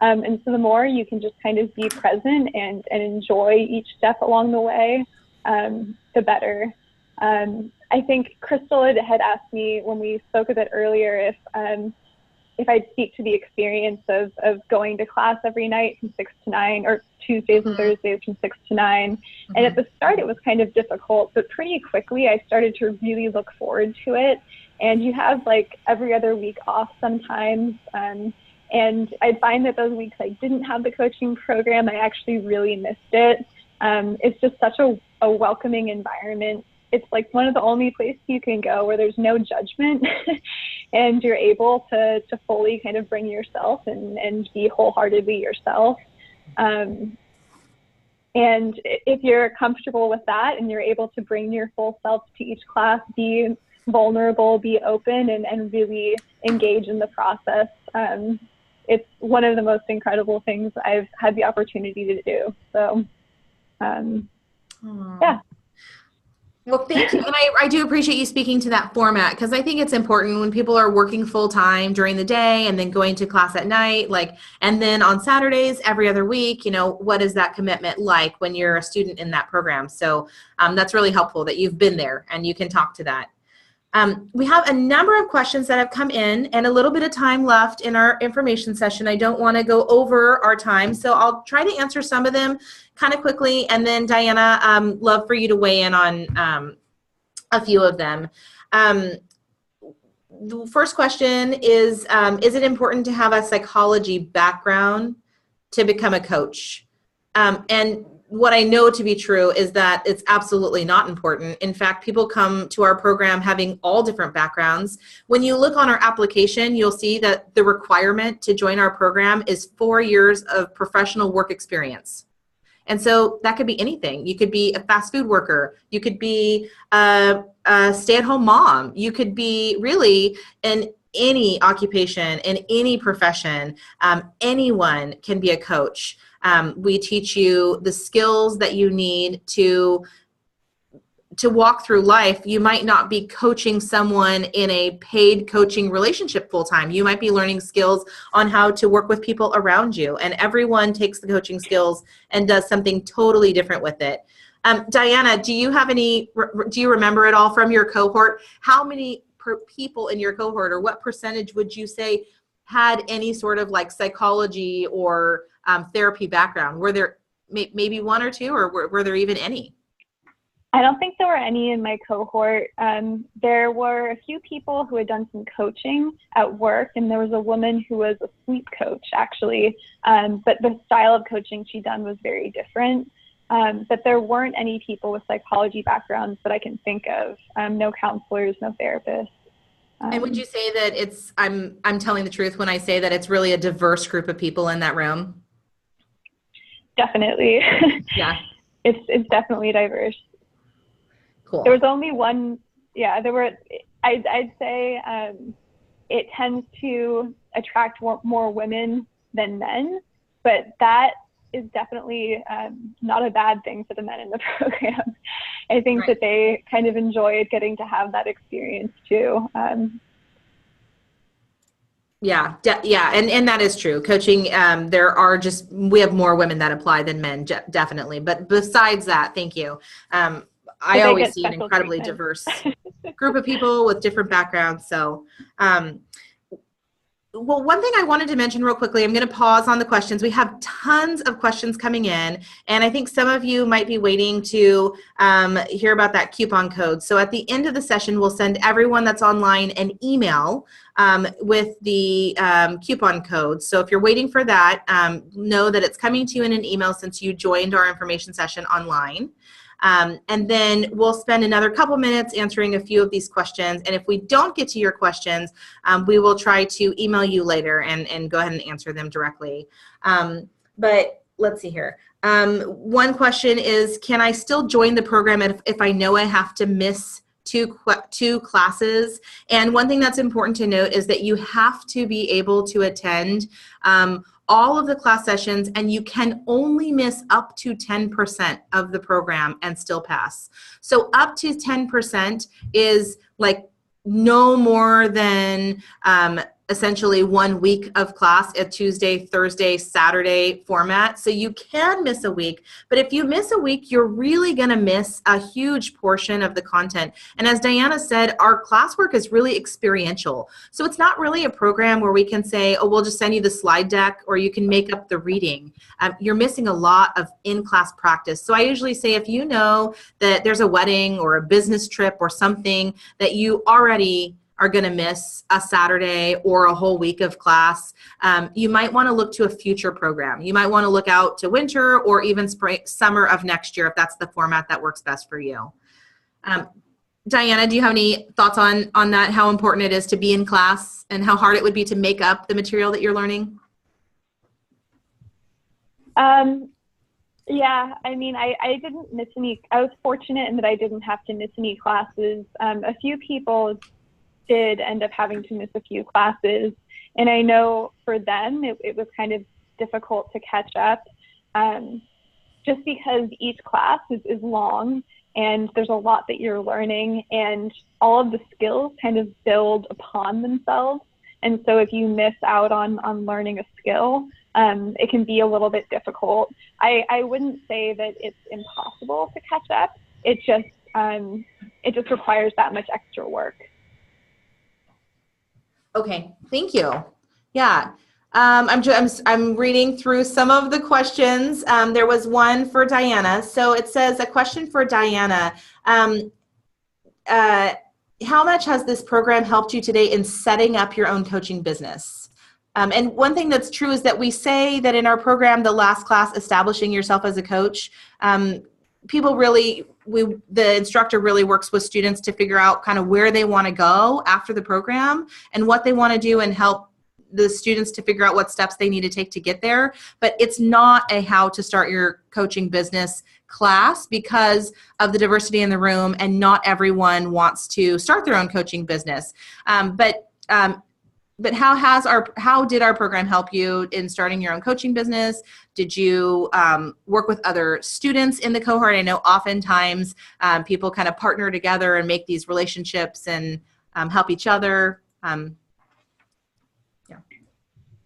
And so the more you can just kind of be present and enjoy each step along the way, the better. I think Crystal had asked me when we spoke a bit earlier if I'd speak to the experience of going to class every night from 6 to 9, or Tuesdays and Thursdays from 6 to 9. And at the start, it was kind of difficult, but pretty quickly I started to really look forward to it. And you have like every other week off sometimes. And I'd find that those weeks I didn't have the coaching program, I actually really missed it. It's just such a welcoming environment. It's like one of the only places you can go where there's no judgment and you're able to fully kind of bring yourself and be wholeheartedly yourself. And if you're comfortable with that and you're able to bring your full self to each class, be vulnerable, be open, and really engage in the process, it's one of the most incredible things I've had the opportunity to do. So, yeah. Well, thank you. And I do appreciate you speaking to that format, because I think it's important when people are working full time during the day and then going to class at night, and then on Saturdays, every other week, what is that commitment like when you're a student in that program? So that's really helpful that you've been there and you can talk to that. We have a number of questions that have come in and a little bit of time left in our information session. I don't want to go over our time, so I'll try to answer some of them kind of quickly, and then Diana, love for you to weigh in on a few of them. The first question is it important to have a psychology background to become a coach? And what I know to be true is that it's absolutely not important. In fact, people come to our program having all different backgrounds. When you look on our application, you'll see that the requirement to join our program is 4 years of professional work experience. And so that could be anything. You could be a fast food worker. You could be a stay-at-home mom. You could be really in any occupation, in any profession. Anyone can be a coach. We teach you the skills that you need to walk through life. You might not be coaching someone in a paid coaching relationship full time. You might be learning skills on how to work with people around you. And everyone takes the coaching skills and does something totally different with it. Diana, do you remember it all from your cohort? How many people in your cohort, or what percentage would you say had any sort of like psychology or therapy background? Were there maybe one or two, or were there even any? I don't think there were any in my cohort. There were a few people who had done some coaching at work, and there was a woman who was a sleep coach, actually. But the style of coaching she'd done was very different. But there weren't any people with psychology backgrounds that I can think of. No counselors, no therapists. And would you say that I'm telling the truth when I say that it's really a diverse group of people in that room? Definitely. Yeah. It's definitely diverse. Cool. There was only one, I'd say it tends to attract more women than men, but that is definitely not a bad thing for the men in the program. I think Right. that they kind of enjoyed getting to have that experience too. Yeah, and that is true. Coaching, we have more women that apply than men, definitely. But besides that, thank you. I always see an incredibly diverse group of people with different backgrounds. So, well, one thing I wanted to mention real quickly, I'm going to pause on the questions. We have tons of questions coming in, and I think some of you might be waiting to hear about that coupon code. So at the end of the session, we'll send everyone that's online an email with the coupon code. So if you're waiting for that, know that it's coming to you in an email since you joined our information session online. And then we'll spend another couple minutes answering a few of these questions. And if we don't get to your questions, we will try to email you later and go ahead and answer them directly. But let's see here. One question is, can I still join the program if I know I have to miss two classes? And one thing that's important to note is that you have to be able to attend all of the class sessions, and you can only miss up to 10% of the program and still pass. So up to 10% is like no more than essentially 1 week of class, a Tuesday, Thursday, Saturday format. So you can miss a week, but if you miss a week, you're really going to miss a huge portion of the content. And as Diana said, our classwork is really experiential. So it's not really a program where we can say, oh, we'll just send you the slide deck or you can make up the reading. You're missing a lot of in-class practice. So I usually say if you know that there's a wedding or a business trip or something that you already are going to miss a Saturday or a whole week of class, you might want to look to a future program. You might want to look out to winter or even spring, summer of next year if that's the format that works best for you. Diana, do you have any thoughts on that, how important it is to be in class and how hard it would be to make up the material that you're learning? Yeah, I mean, I didn't miss any. I was fortunate in that I didn't have to miss any classes. A few people did end up having to miss a few classes, and I know for them it was kind of difficult to catch up, just because each class is long and there's a lot that you're learning, and all of the skills kind of build upon themselves. And so if you miss out on learning a skill, it can be a little bit difficult. I wouldn't say that it's impossible to catch up. It just requires that much extra work. Okay, thank you. Yeah, I'm reading through some of the questions. There was one for Diana. So it says, a question for Diana. How much has this program helped you today in setting up your own coaching business? And one thing that's true is that we say that in our program, the last class, Establishing Yourself as a Coach, the instructor really works with students to figure out kind of where they want to go after the program and what they want to do and help the students to figure out what steps they need to take to get there. But it's not a how to start your coaching business class because of the diversity in the room, and not everyone wants to start their own coaching business. But how did our program help you in starting your own coaching business? Did you work with other students in the cohort? I know oftentimes people kind of partner together and make these relationships and help each other.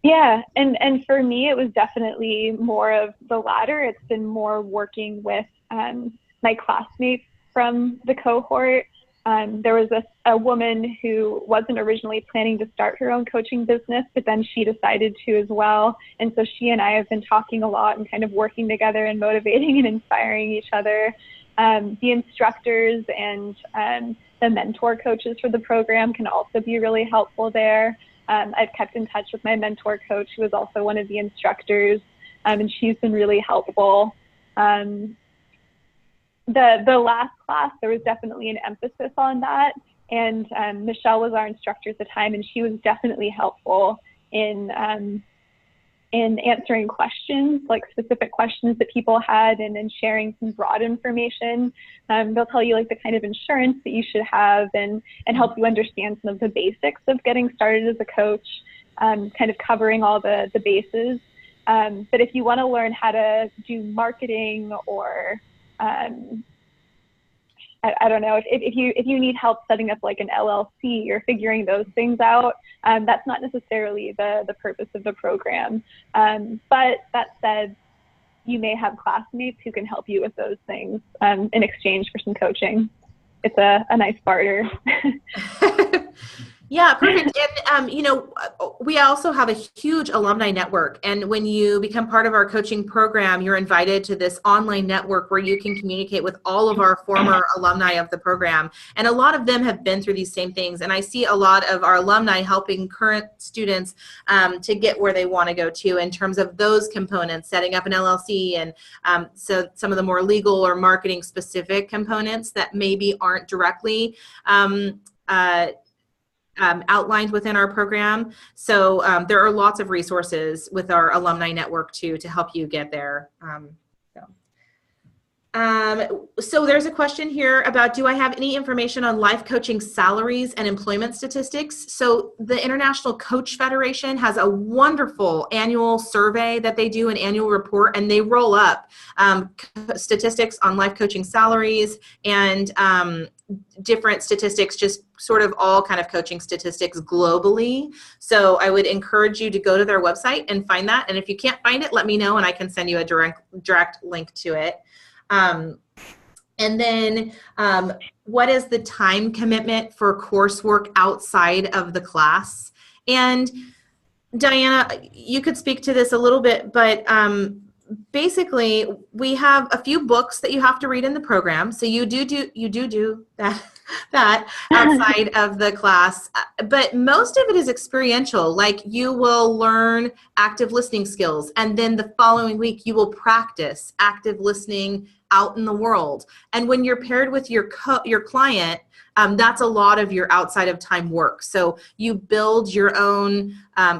Yeah, and for me, it was definitely more of the latter. It's been more working with my classmates from the cohort. There was a woman who wasn't originally planning to start her own coaching business, but then she decided to as well. And so she and I have been talking a lot and kind of working together and motivating and inspiring each other. The instructors and the mentor coaches for the program can also be really helpful there. I've kept in touch with my mentor coach, who is also one of the instructors, and she's been really helpful. The last class, there was definitely an emphasis on that, and Michelle was our instructor at the time, and she was definitely helpful in answering questions, like specific questions that people had, and then sharing some broad information. They'll tell you like the kind of insurance that you should have, and help you understand some of the basics of getting started as a coach, kind of covering all the bases. But if you want to learn how to do marketing, or I don't know, if you need help setting up like an LLC or figuring those things out, that's not necessarily the purpose of the program. But that said, you may have classmates who can help you with those things in exchange for some coaching. It's a nice barter. Yeah, perfect. And, we also have a huge alumni network. And when you become part of our coaching program, you're invited to this online network where you can communicate with all of our former alumni of the program. And a lot of them have been through these same things. And I see a lot of our alumni helping current students to get where they want to go to in terms of those components, setting up an LLC, and so some of the more legal or marketing specific components that maybe aren't directly outlined within our program. So there are lots of resources with our alumni network too to help you get there. So there's a question here about, do I have any information on life coaching salaries and employment statistics? So the International Coach Federation has a wonderful annual survey that they do, an annual report, and they roll up statistics on life coaching salaries and different statistics, just sort of all kind of coaching statistics globally. So I would encourage you to go to their website and find that. And if you can't find it, let me know and I can send you a direct link to it. And then what is the time commitment for coursework outside of the class? And Diana, you could speak to this a little bit, but basically we have a few books that you have to read in the program. So you do that outside of the class, but most of it is experiential. Like you will learn active listening skills, and then the following week you will practice active listening out in the world. And when you're paired with your client, that's a lot of your outside of time work. So you build your own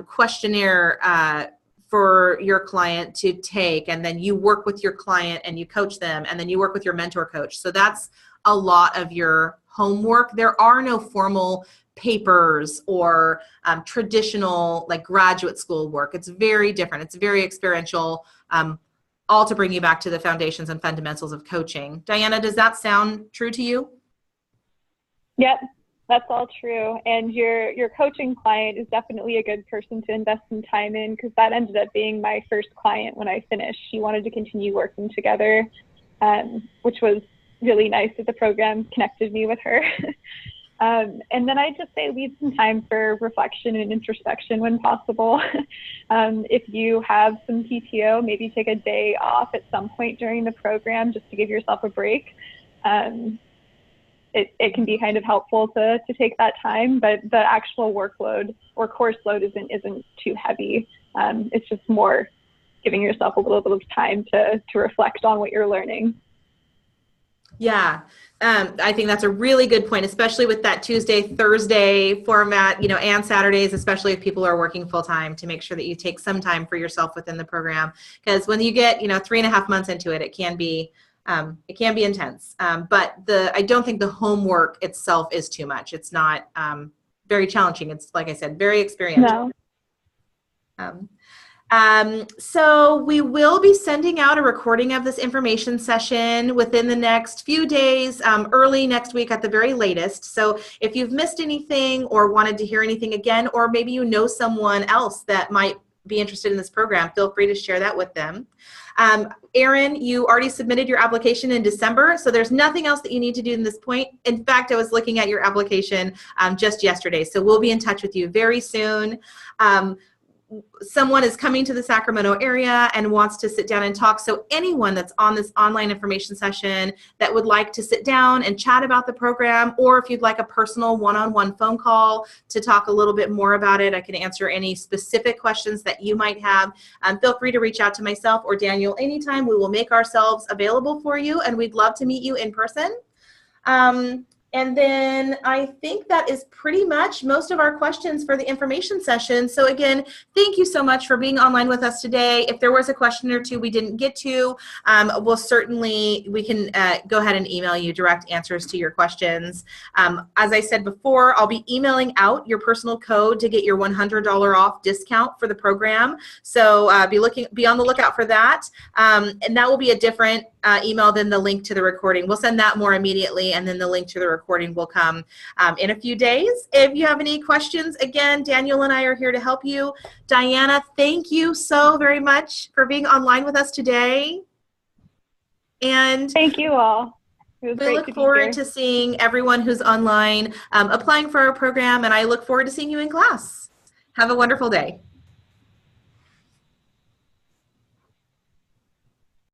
questionnaire for your client to take, and then you work with your client and you coach them, and then you work with your mentor coach. So that's a lot of your homework. There are no formal papers or traditional like graduate school work. It's very different. It's very experiential, all to bring you back to the foundations and fundamentals of coaching. Diana, does that sound true to you? Yep, that's all true. And your coaching client is definitely a good person to invest some time in, because that ended up being my first client when I finished. She wanted to continue working together, which was really nice that the program connected me with her. And then I just say leave some time for reflection and introspection when possible. If you have some PTO, maybe take a day off at some point during the program just to give yourself a break. It can be kind of helpful to take that time, but the actual workload or course load isn't too heavy. It's just more giving yourself a little bit of time to reflect on what you're learning. Yeah, I think that's a really good point, especially with that Tuesday, Thursday format, and Saturdays, especially if people are working full time, to make sure that you take some time for yourself within the program. Because when you get, 3.5 months into it, it can be intense. But I don't think the homework itself is too much. It's not very challenging. It's, like I said, very experiential. No. So we will be sending out a recording of this information session within the next few days, early next week at the very latest. So if you've missed anything or wanted to hear anything again, or maybe you know someone else that might be interested in this program, feel free to share that with them. Erin, you already submitted your application in December, so there's nothing else that you need to do in this point. In fact, I was looking at your application just yesterday, so we'll be in touch with you very soon. Someone is coming to the Sacramento area and wants to sit down and talk. So anyone that's on this online information session that would like to sit down and chat about the program, or if you'd like a personal one-on-one phone call to talk a little bit more about it, I can answer any specific questions that you might have. Feel free to reach out to myself or Daniel anytime. We will make ourselves available for you, and we'd love to meet you in person. And then I think that is pretty much most of our questions for the information session. So again, thank you so much for being online with us today. If there was a question or two we didn't get to, we can go ahead and email you direct answers to your questions. As I said before, I'll be emailing out your personal code to get your $100 off discount for the program. So be on the lookout for that. And that will be a different email than the link to the recording. We'll send that more immediately, and then the link to the recording will come in a few days. If you have any questions, again, Daniel and I are here to help you. Diana, thank you so very much for being online with us today. And thank you all. We look forward to seeing everyone who's online applying for our program, and I look forward to seeing you in class. Have a wonderful day.